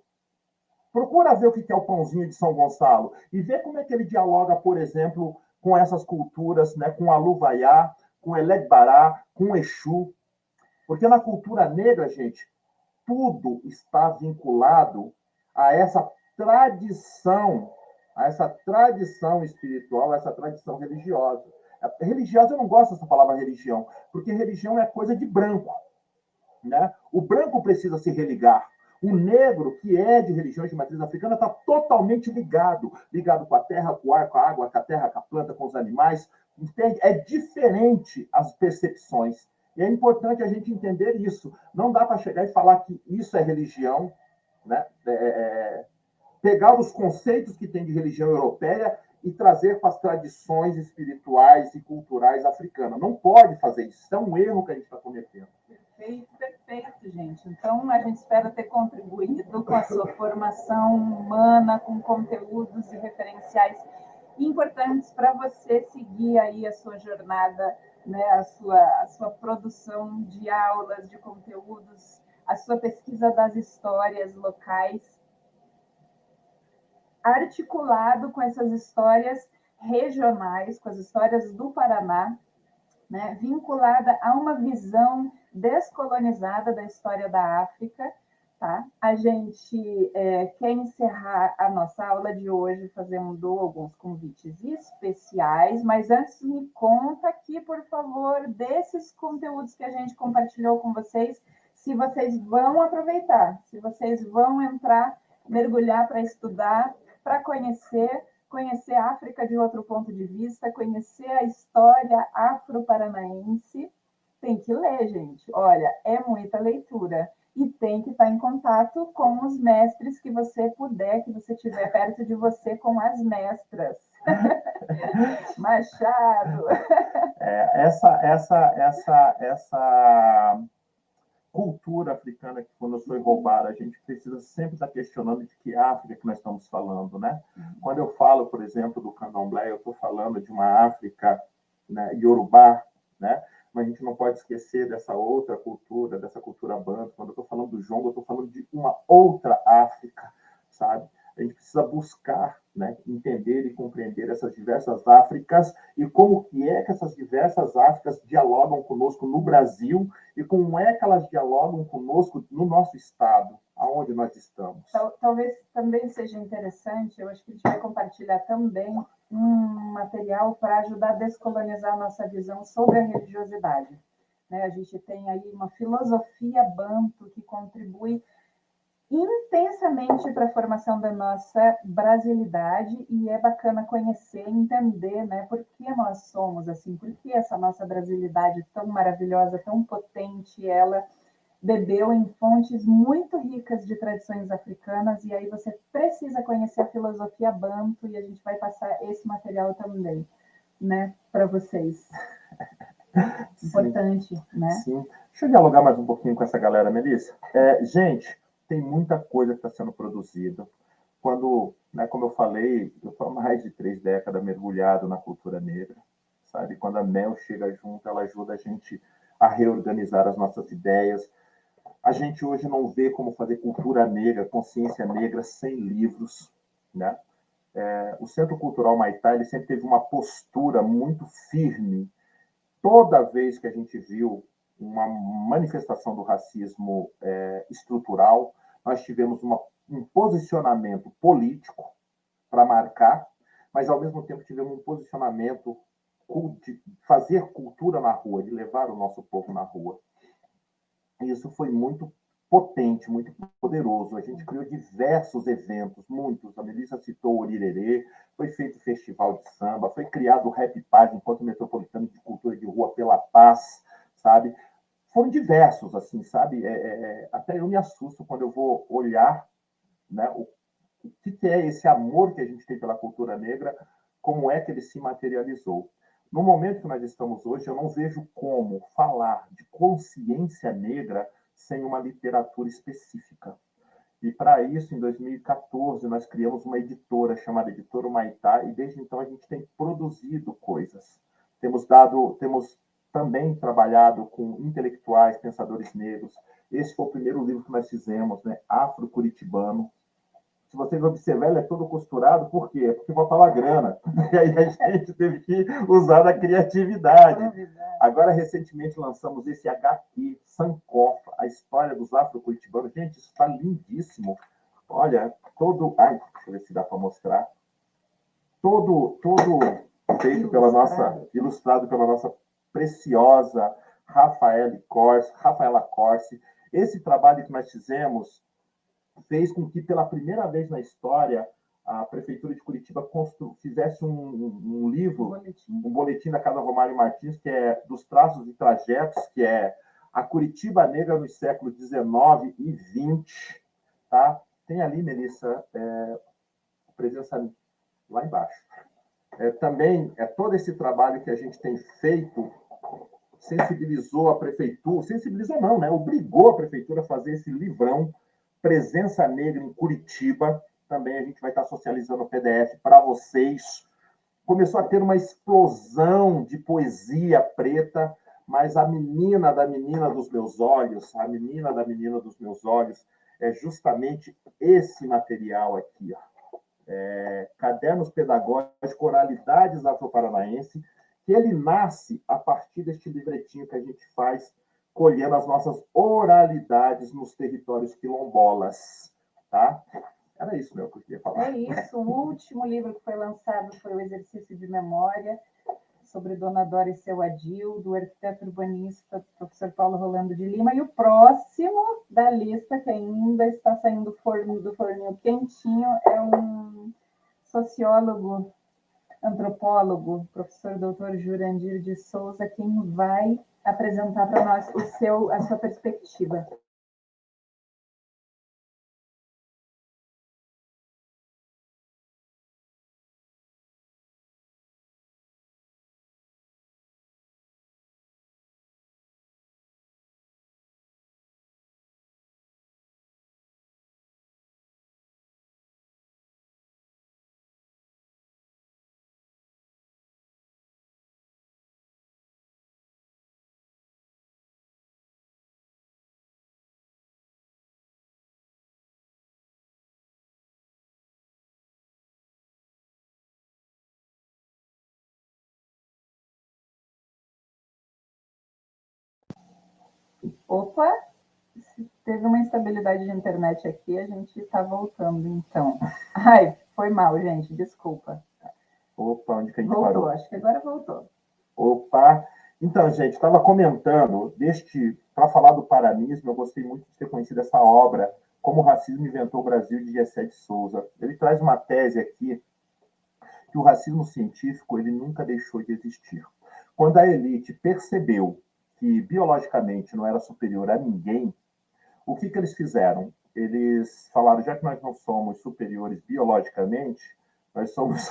Procura ver o que é o pãozinho de São Gonçalo e vê como é que ele dialoga, por exemplo, com essas culturas, né, com a Luvaiá, com Elegbará, com Exu. Porque na cultura negra, gente, tudo está vinculado a essa tradição espiritual, a essa tradição religiosa. Religiosa, eu não gosto dessa palavra religião, porque religião é coisa de branco. Né? O branco precisa se religar. O negro, que é de religiões de matriz africana, está totalmente ligado com a terra, com o ar, com a água, com a terra, com a planta, com os animais. Entende? É diferente as percepções. E é importante a gente entender isso. Não dá para chegar e falar que isso é religião, né? Pegar os conceitos que tem de religião europeia e trazer para as tradições espirituais e culturais africanas. Não pode fazer isso. Isso é um erro que a gente está cometendo. Perfeito, gente. Então, a gente espera ter contribuído com a sua formação humana, com conteúdos e referenciais importantes para você seguir aí a sua jornada, né, a sua produção de aulas, de conteúdos, a sua pesquisa das histórias locais, articulado com essas histórias regionais, com as histórias do Paraná, né, vinculada a uma visão descolonizada da história da África. Tá? A gente quer encerrar a nossa aula de hoje fazendo alguns convites especiais, mas antes me conta aqui, por favor, desses conteúdos que a gente compartilhou com vocês, se vocês vão aproveitar, se vocês vão entrar, mergulhar para estudar, para conhecer a África de outro ponto de vista, conhecer a história afro-paranaense. Tem que ler, gente. Olha, é muita leitura. E tem que estar em contato com os mestres que você puder, que você tiver perto de você, com as mestras. Machado. Essa cultura africana que, quando foi roubada, a gente precisa sempre estar questionando de que África que nós estamos falando, né? Quando eu falo, por exemplo, do candomblé, eu estou falando de uma África, né, iorubá, né? Mas a gente não pode esquecer dessa outra cultura, dessa cultura banto. Quando eu estou falando do jongo, eu estou falando de uma outra África, sabe? A gente precisa buscar, né, entender e compreender essas diversas Áfricas e como que é que essas diversas Áfricas dialogam conosco no Brasil e como é que elas dialogam conosco no nosso estado, aonde nós estamos. Talvez também seja interessante, eu acho que a gente vai compartilhar também um material para ajudar a descolonizar a nossa visão sobre a religiosidade. Né? A gente tem aí uma filosofia banto que contribui intensamente para a formação da nossa brasilidade, e é bacana conhecer, entender, né, por que nós somos assim, por que essa nossa brasilidade tão maravilhosa, tão potente, ela bebeu em fontes muito ricas de tradições africanas, e aí você precisa conhecer a filosofia Banto, e a gente vai passar esse material também, né, para vocês. Importante, sim, né? Sim. Deixa eu dialogar mais um pouquinho com essa galera, Melissa. Gente, tem muita coisa que está sendo produzida. Quando, né, como eu falei, eu estou há mais de 3 décadas mergulhado na cultura negra, sabe? Quando a Mel chega junto, ela ajuda a gente a reorganizar as nossas ideias. A gente hoje não vê como fazer cultura negra, consciência negra sem livros, né? O Centro Cultural Maitá, ele sempre teve uma postura muito firme. Toda vez que a gente viu uma manifestação do racismo estrutural, nós tivemos um posicionamento político para marcar, mas ao mesmo tempo tivemos um posicionamento de fazer cultura na rua, de levar o nosso povo na rua. E isso foi muito potente, muito poderoso. A gente criou diversos eventos, muitos. A Melissa citou o Orirerê, foi feito festival de samba, foi criado o Rap Paz, Encontro Metropolitano de Cultura de Rua pela Paz, sabe? Foram diversos, assim, sabe? Até eu me assusto quando eu vou olhar, né, o que é esse amor que a gente tem pela cultura negra, como é que ele se materializou. No momento que nós estamos hoje, eu não vejo como falar de consciência negra sem uma literatura específica. E para isso, em 2014, nós criamos uma editora chamada Editora Humaitá, e desde então a gente tem produzido coisas. Temos também trabalhado com intelectuais, pensadores negros. Esse foi o primeiro livro que nós fizemos, né? Afro-Curitibano. Se vocês observarem, ele é todo costurado, por quê? Porque faltava grana. E aí a gente teve que usar a criatividade. Agora, recentemente, lançamos esse HQ, Sankofa, a história dos afro-curitibanos. Gente, isso está lindíssimo. Olha, todo... Ai, deixa eu ver se dá para mostrar. Todo feito ilustrado pela nossa preciosa Rafaela Corsi. Esse trabalho que nós fizemos fez com que, pela primeira vez na história, a Prefeitura de Curitiba fizesse um livro, um boletim da Casa Romário Martins, que é dos traços e trajetos, que é a Curitiba Negra nos séculos XIX e XX. Tá? Tem ali, Melissa, presença lá embaixo. Também, todo esse trabalho que a gente tem feito sensibilizou a Prefeitura, sensibilizou não, né? Obrigou a Prefeitura a fazer esse livrão Presença Negra em Curitiba. Também a gente vai estar socializando o PDF para vocês. Começou a ter uma explosão de poesia preta, mas a menina da menina dos meus olhos, a menina da menina dos meus olhos, é justamente esse material aqui, ó. Cadernos Pedagógicos, Oralidades Afro-Paranaense, que ele nasce a partir deste livretinho que a gente faz colhendo as nossas oralidades nos territórios quilombolas, tá? Era isso, meu, que eu queria falar. É isso. O último livro que foi lançado foi o Exercício de Memória, sobre Dona Dora e seu Adil, do arquiteto urbanista professor Paulo Rolando de Lima, e o próximo da lista, que ainda está saindo do forninho quentinho, é um sociólogo, antropólogo, professor doutor Jurandir de Souza, quem vai apresentar para nós a sua perspectiva. Opa, teve uma instabilidade de internet aqui, a gente está voltando, então. Ai, foi mal, gente, desculpa. Opa, onde que a gente parou? Voltou, acho que agora voltou. Opa! Então, gente, estava comentando para falar do paranismo, eu gostei muito de ter conhecido essa obra Como o Racismo Inventou o Brasil, de Gessé de Souza. Ele traz uma tese aqui que o racismo científico ele nunca deixou de existir. Quando a elite percebeu que biologicamente não era superior a ninguém, o que eles fizeram? Eles falaram, já que nós não somos superiores biologicamente, nós somos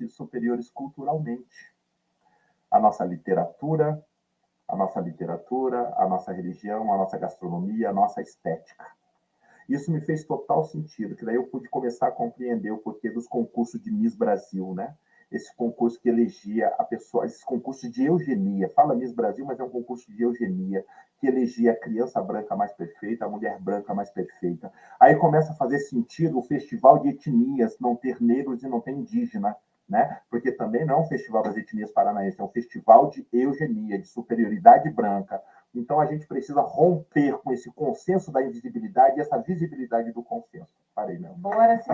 superiores culturalmente. A nossa literatura, a nossa religião, a nossa gastronomia, a nossa estética. Isso me fez total sentido, que daí eu pude começar a compreender o porquê dos concursos de Miss Brasil, né? Esse concurso que elegia a pessoa, esses concursos de eugenia. Fala Miss Brasil, mas é um concurso de eugenia, que elegia a criança branca mais perfeita, a mulher branca mais perfeita. Aí começa a fazer sentido o festival de etnias, não ter negros e não ter indígena, né? Porque também não é um festival das etnias paranaenses, é um festival de eugenia, de superioridade branca. Então, a gente precisa romper com esse consenso da invisibilidade e essa visibilidade do consenso. Parei, não. Bora se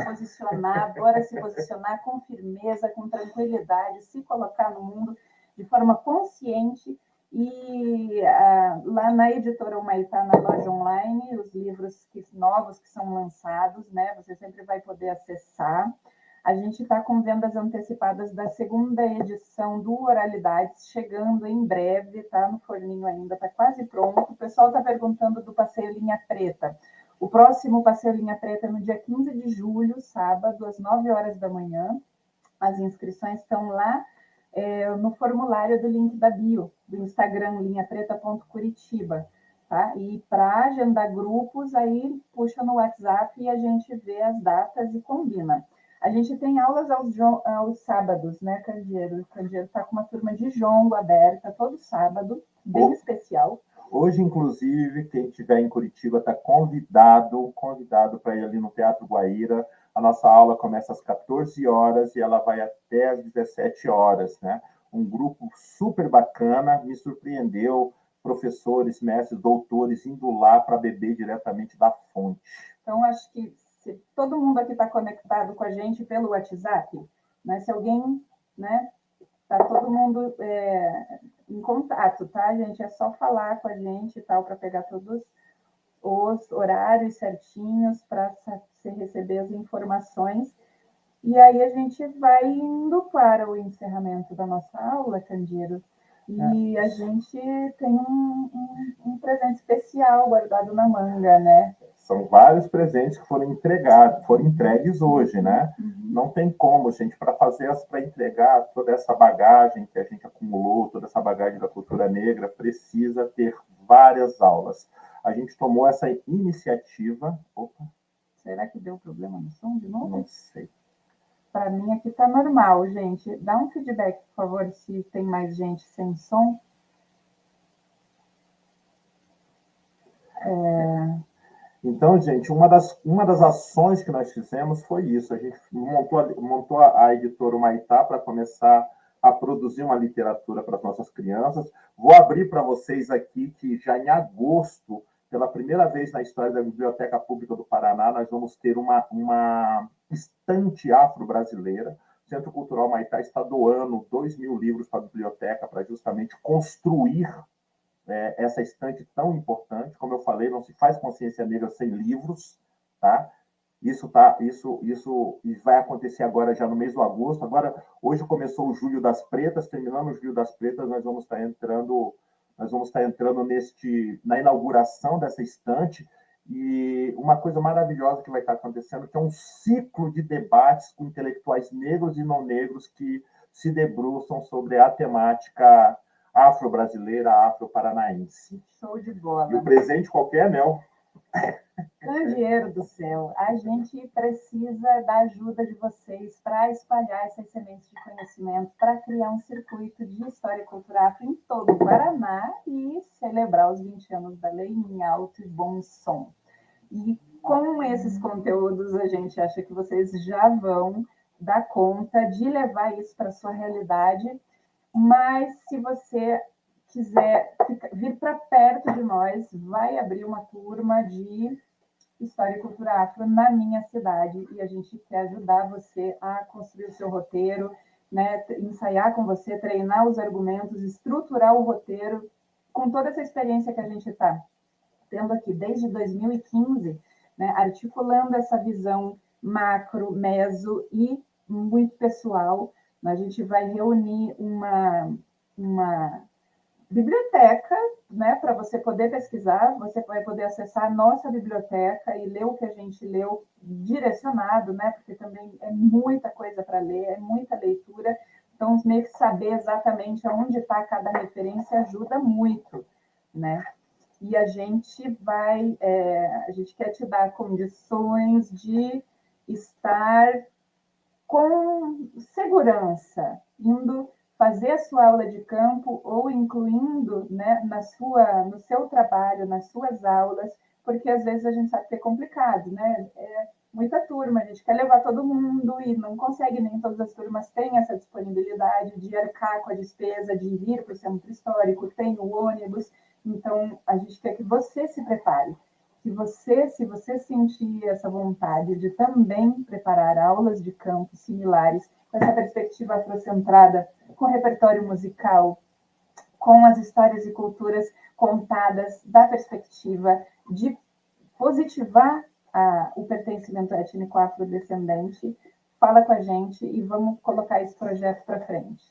posicionar com firmeza, com tranquilidade, se colocar no mundo de forma consciente. E lá na Editora Humaitá, na loja online, os livros novos que são lançados, né? Você sempre vai poder acessar. A gente está com vendas antecipadas da segunda edição do Oralidades, chegando em breve, está no forninho ainda, está quase pronto. O pessoal está perguntando do Passeio Linha Preta. O próximo Passeio Linha Preta é no dia 15 de julho, sábado, às 9 horas da manhã. As inscrições estão lá no formulário do link da bio, do Instagram, linhapreta.curitiba. Tá? E para agendar grupos, aí puxa no WhatsApp e a gente vê as datas e combina. A gente tem aulas aos sábados, né, Candeeiro? O Candeeiro está com uma turma de jongo aberta todo sábado, bem especial. Hoje, inclusive, quem estiver em Curitiba está convidado para ir ali no Teatro Guaíra. A nossa aula começa às 14 horas e ela vai até às 17 horas, né? Um grupo super bacana, me surpreendeu, professores, mestres, doutores, indo lá para beber diretamente da fonte. Então, acho que se todo mundo aqui está conectado com a gente pelo WhatsApp, né? Se alguém, né? Está todo mundo em contato, tá, gente? É só falar com a gente e tal, para pegar todos os horários certinhos para você receber as informações. E aí a gente vai indo para o encerramento da nossa aula, Candeiro. E a gente tem um presente especial guardado na manga, né? São vários presentes que foram entregues hoje, né? Não tem como, gente, para entregar toda essa bagagem que a gente acumulou, toda essa bagagem da cultura negra, precisa ter várias aulas. A gente tomou essa iniciativa. Opa. Será que deu problema no som de novo? Não sei. Para mim aqui está normal, gente. Dá um feedback, por favor, se tem mais gente sem som. Então, gente, uma das ações que nós fizemos foi isso. A gente montou a editora Humaitá para começar a produzir uma literatura para as nossas crianças. Vou abrir para vocês aqui que já em agosto, pela primeira vez na história da Biblioteca Pública do Paraná, nós vamos ter uma estante afro-brasileira. O Centro Cultural Humaitá está doando 2.000 livros para a biblioteca para justamente construir essa estante tão importante. Como eu falei, não se faz consciência negra sem livros, tá? Isso vai acontecer agora já no mês de agosto. Agora, hoje começou o Julho das Pretas, terminando o Julho das Pretas, nós vamos estar entrando na inauguração dessa estante. E uma coisa maravilhosa que vai estar acontecendo, que é um ciclo de debates com intelectuais negros e não negros que se debruçam sobre a temática afro-brasileira, afro-paranaense. Show de bola. E o presente qualquer, não. Candeeiro do céu, a gente precisa da ajuda de vocês para espalhar essas sementes de conhecimento, para criar um circuito de história e cultura afro em todo o Paraná e celebrar os 20 anos da lei em alto e bom som. E com esses conteúdos, a gente acha que vocês já vão dar conta de levar isso para a sua realidade. Mas se você quiser vir para perto de nós, vai abrir uma turma de História e Cultura Afro na minha cidade e a gente quer ajudar você a construir o seu roteiro, né? Ensaiar com você, treinar os argumentos, estruturar o roteiro com toda essa experiência que a gente está tendo aqui desde 2015, né, articulando essa visão macro, meso e muito pessoal. A gente vai reunir uma biblioteca, né, para você poder pesquisar, você vai poder acessar a nossa biblioteca e ler o que a gente leu direcionado, né, porque também é muita coisa para ler, é muita leitura, então meio que saber exatamente onde está cada referência ajuda muito, né? E a gente quer te dar condições de estar com segurança, indo fazer a sua aula de campo ou incluindo, né, no seu trabalho, nas suas aulas, porque às vezes a gente sabe que é complicado, né? É muita turma, a gente quer levar todo mundo e não consegue, nem todas as turmas têm essa disponibilidade de arcar com a despesa de ir para o centro histórico, tem o ônibus, então a gente quer que você se prepare. Se você sentir essa vontade de também preparar aulas de campo similares, com essa perspectiva afrocentrada, com repertório musical, com as histórias e culturas contadas da perspectiva de positivar o pertencimento étnico afrodescendente, fala com a gente e vamos colocar esse projeto para frente.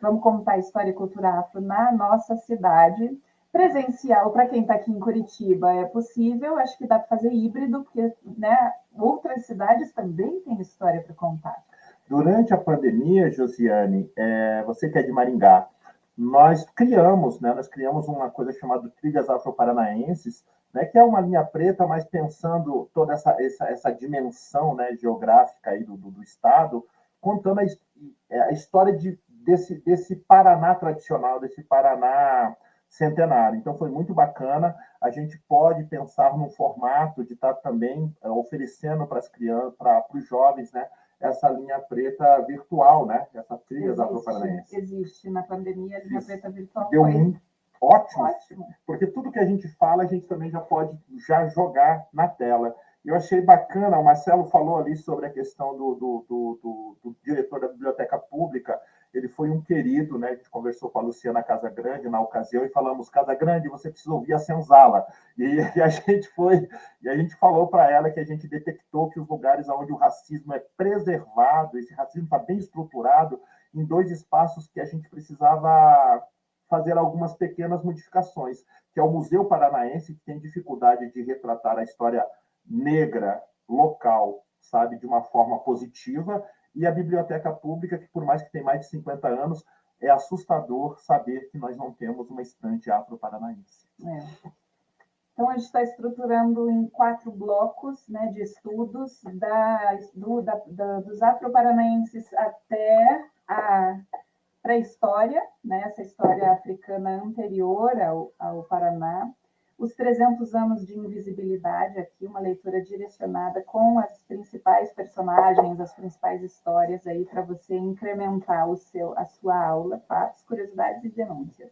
Vamos contar a história e cultura afro na nossa cidade. Presencial, para quem está aqui em Curitiba, é possível, acho que dá para fazer híbrido, porque, né, outras cidades também têm história para contar. Durante a pandemia, Josiane, você que é de Maringá, nós criamos uma coisa chamada Trilhas Afro-Paranaenses, né, que é uma linha preta, mas pensando toda essa dimensão, né, geográfica aí do estado, contando a história desse Paraná tradicional, desse Paraná centenário. Então, foi muito bacana. A gente pode pensar num formato de estar também oferecendo para as crianças, para os jovens, né, essa linha preta virtual, né? Essa trilha afro-paranaense. Existe. Na pandemia, a linha preta virtual deu foi ótimo, porque tudo que a gente fala, a gente também já pode jogar na tela. Eu achei bacana, o Marcelo falou ali sobre a questão do diretor da biblioteca pública, ele foi um querido, né? A gente conversou com a Luciana Casagrande na ocasião e falamos: Casagrande, você precisa ouvir a senzala. E a gente falou para ela que a gente detectou que os lugares onde o racismo é preservado, esse racismo está bem estruturado, em 2 espaços que a gente precisava fazer algumas pequenas modificações, que é o Museu Paranaense, que tem dificuldade de retratar a história negra local, sabe, de uma forma positiva, e a Biblioteca Pública, que por mais que tenha mais de 50 anos, é assustador saber que nós não temos uma estante afro-paranaense. Então, a gente está estruturando em 4 blocos, né, de estudos, dos afro-paranaenses até a pré-história, né, essa história africana anterior ao Paraná, os 300 anos de invisibilidade, aqui uma leitura direcionada com as principais personagens, as principais histórias aí para você incrementar a sua aula, fatos, curiosidades e denúncias.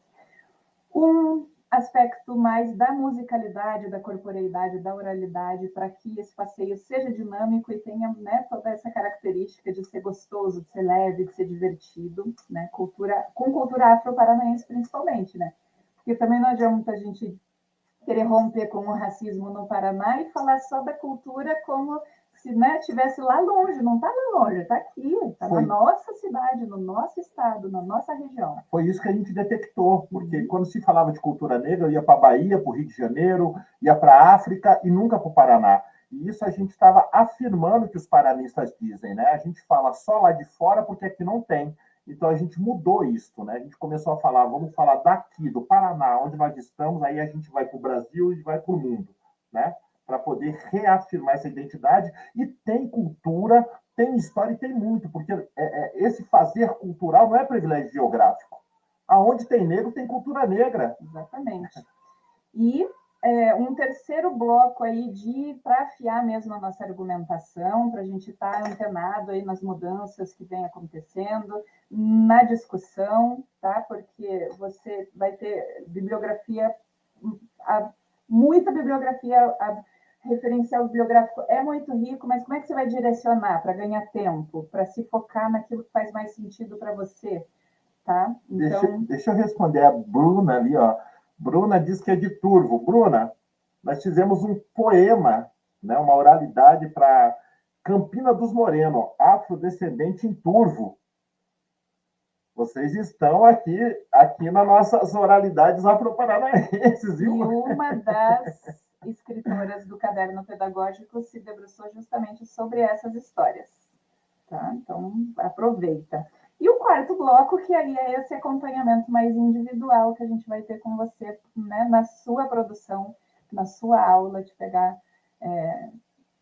Um aspecto mais da musicalidade, da corporeidade, da oralidade, para que esse passeio seja dinâmico e tenha, né, toda essa característica de ser gostoso, de ser leve, de ser divertido, né, com cultura afro-paranaense principalmente, né? Porque também não adianta a gente querer romper com o racismo no Paraná e falar só da cultura como se, né, estivesse lá longe. Não está lá longe, está aqui, está na nossa cidade, no nosso estado, na nossa região. Foi isso que a gente detectou, porque quando se falava de cultura negra, eu ia para a Bahia, para o Rio de Janeiro, ia para a África e nunca para o Paraná. E isso a gente estava afirmando que os paranistas dizem, né? A gente fala só lá de fora porque aqui não tem. Então a gente mudou isso, né? A gente começou a falar, vamos falar daqui, do Paraná, onde nós estamos, aí a gente vai para o Brasil e vai para o mundo, né? Para poder reafirmar essa identidade. E tem cultura, tem história e tem muito, porque esse fazer cultural não é privilégio geográfico. Aonde tem negro, tem cultura negra. Exatamente. E um terceiro bloco aí para afiar mesmo a nossa argumentação, para a gente estar antenado aí nas mudanças que vem acontecendo, na discussão, tá? Porque você vai ter bibliografia, muita bibliografia, referencial bibliográfico é muito rico, mas como é que você vai direcionar para ganhar tempo, para se focar naquilo que faz mais sentido para você, tá? Então... Deixa eu responder a Bruna ali, ó. Bruna diz que é de Turvo. Bruna, nós fizemos um poema, né, uma oralidade para Campina dos Moreno, afrodescendente em Turvo. Vocês estão aqui nas nossas oralidades afro-paranaenses, E viu? uma das escritoras do Caderno Pedagógico se debruçou justamente sobre essas histórias. Tá? Então, aproveita. E o quarto bloco, que aí é esse acompanhamento mais individual que a gente vai ter com você, né, na sua produção, na sua aula, de pegar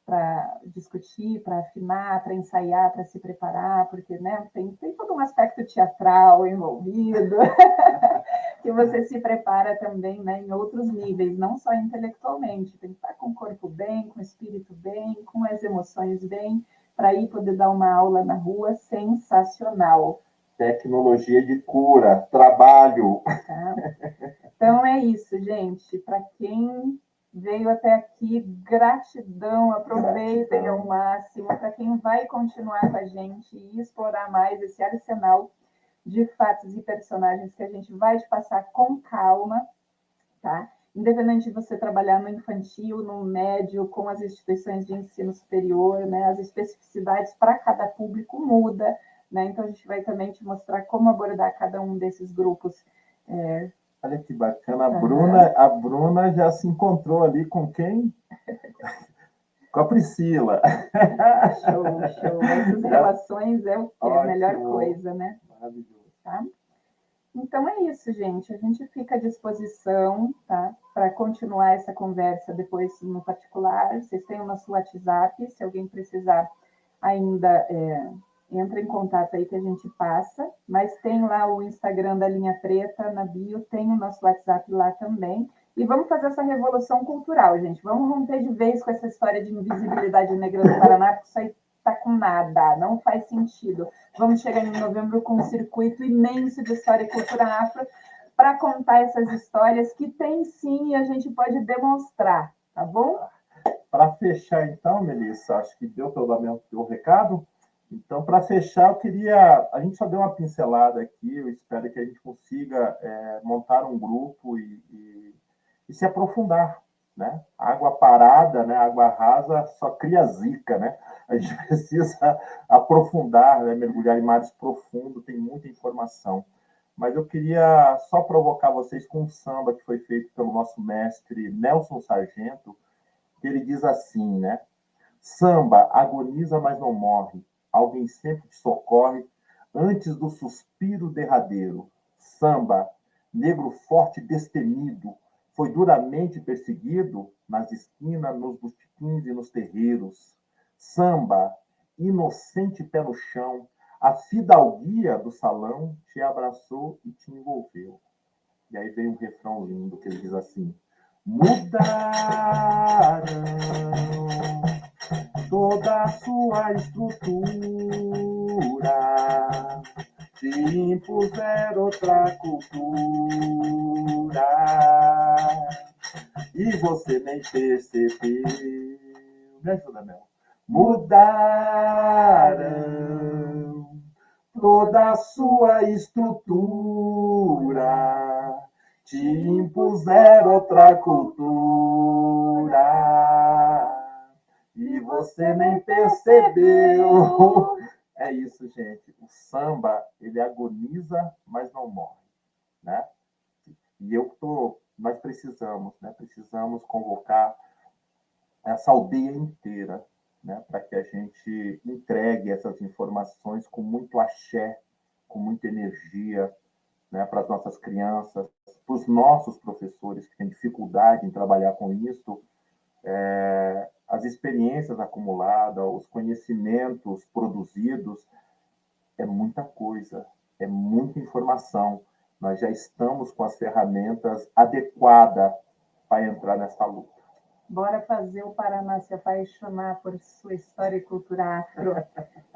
para discutir, para afinar, para ensaiar, para se preparar, porque, né, tem todo um aspecto teatral envolvido, que você se prepara também, né, em outros níveis, não só intelectualmente, tem que estar com o corpo bem, com o espírito bem, com as emoções bem, para ir poder dar uma aula na rua sensacional. Tecnologia de cura, trabalho. Tá? Então é isso, gente. Para quem veio até aqui, gratidão, aproveitem ao máximo. Para quem vai continuar com a gente e explorar mais esse arsenal de fatos e personagens que a gente vai te passar com calma, tá? Independente de você trabalhar no infantil, no médio, com as instituições de ensino superior, né? As especificidades para cada público muda, né? Então a gente vai também te mostrar como abordar cada um desses grupos. Olha que bacana, a Bruna já se encontrou ali com quem? Com a Priscila. Show, show. Essas relações é o que é a melhor coisa, né? Maravilhoso. Tá? Então é isso, gente. A gente fica à disposição, tá? Para continuar essa conversa depois no particular. Vocês têm o nosso WhatsApp, se alguém precisar ainda entra em contato aí que a gente passa. Mas tem lá o Instagram da Linha Preta na bio, tem o nosso WhatsApp lá também. E vamos fazer essa revolução cultural, gente. Vamos romper de vez com essa história de invisibilidade negra do Paraná, porque isso aí tá com nada, não faz sentido. Vamos chegar em novembro com um circuito imenso de história e cultura afro para contar essas histórias que tem sim e a gente pode demonstrar, tá bom? Para fechar, então, Melissa, acho que deu pelo menos o recado. Então, para fechar, eu queria. A gente só deu uma pincelada aqui, eu espero que a gente consiga montar um grupo e se aprofundar. Né? Água parada, né? Água rasa só cria zica, né? A gente precisa aprofundar, né? Mergulhar em mares profundos, tem muita informação. Mas eu queria só provocar vocês com um samba que foi feito pelo nosso mestre Nelson Sargento, que ele diz assim, né? Samba, agoniza, mas não morre. Alguém sempre te socorre antes do suspiro derradeiro. Samba, negro forte destemido, foi duramente perseguido nas esquinas, nos botequins e nos terreiros. Samba, inocente pé no chão, a fidalguia do salão te abraçou e te envolveu. E aí vem um refrão lindo que ele diz assim: mudaram toda a sua estrutura, te impuseram outra cultura e você nem percebeu. Me ajuda, Mel. Mudaram toda a sua estrutura, te impuseram outra cultura e você nem percebeu. É isso, gente. O samba, ele agoniza, mas não morre, né? E nós precisamos, né? Precisamos convocar essa aldeia inteira, né? Para que a gente entregue essas informações com muito axé, com muita energia, né? Para as nossas crianças, para os nossos professores que têm dificuldade em trabalhar com isso, as experiências acumuladas, os conhecimentos produzidos, é muita coisa, é muita informação. Nós já estamos com as ferramentas adequadas para entrar nessa luta. Bora fazer o Paraná se apaixonar por sua história e cultura afro.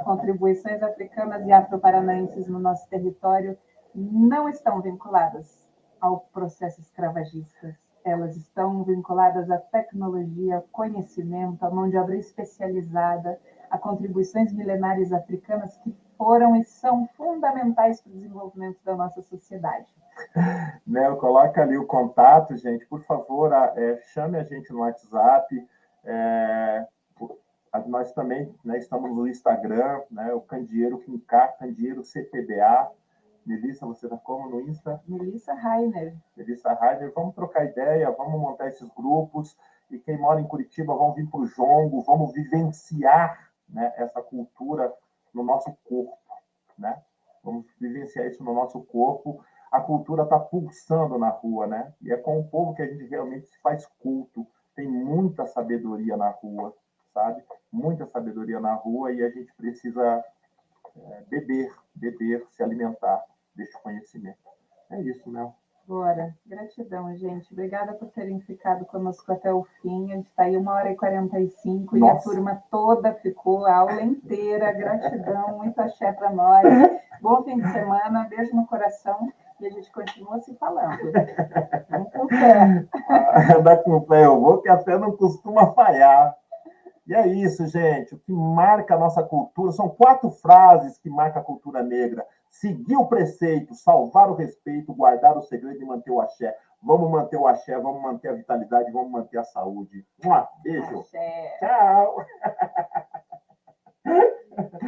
Contribuições africanas e afro-paranaenses no nosso território não estão vinculadas ao processo escravagista. Elas estão vinculadas à tecnologia, conhecimento, à mão de obra especializada, a contribuições milenares africanas que foram e são fundamentais para o desenvolvimento da nossa sociedade. Né, coloca ali o contato, gente, por favor, chame a gente no WhatsApp. Nós também, né, estamos no Instagram, né, o Candeeiro Quincar, Candeeiro CTBA. Melissa, você está como no Insta? Melissa Rainer. Melissa Rainer, vamos trocar ideia, vamos montar esses grupos, e quem mora em Curitiba, vamos vir para o Jongo, vamos vivenciar, né, essa cultura no nosso corpo, né? Vamos vivenciar isso no nosso corpo. A cultura está pulsando na rua, né? E é com o povo que a gente realmente faz culto. Tem muita sabedoria na rua, sabe? Muita sabedoria na rua, e a gente precisa beber, se alimentar deste conhecimento. É isso, né? Bora. Gratidão, gente. Obrigada por terem ficado conosco até o fim. A gente está aí 1h45 e a turma toda ficou, a aula inteira. Gratidão, muito axé para nós. Bom fim de semana, beijo no coração e a gente continua se falando. Vamos com fé. Anda com fé, eu vou, que a fé não costuma falhar. E é isso, gente. O que marca a nossa cultura são 4 frases que marcam a cultura negra: seguir o preceito, salvar o respeito, guardar o segredo e manter o axé. Vamos manter o axé, vamos manter a vitalidade, vamos manter a saúde. Beijo. Axé. Tchau.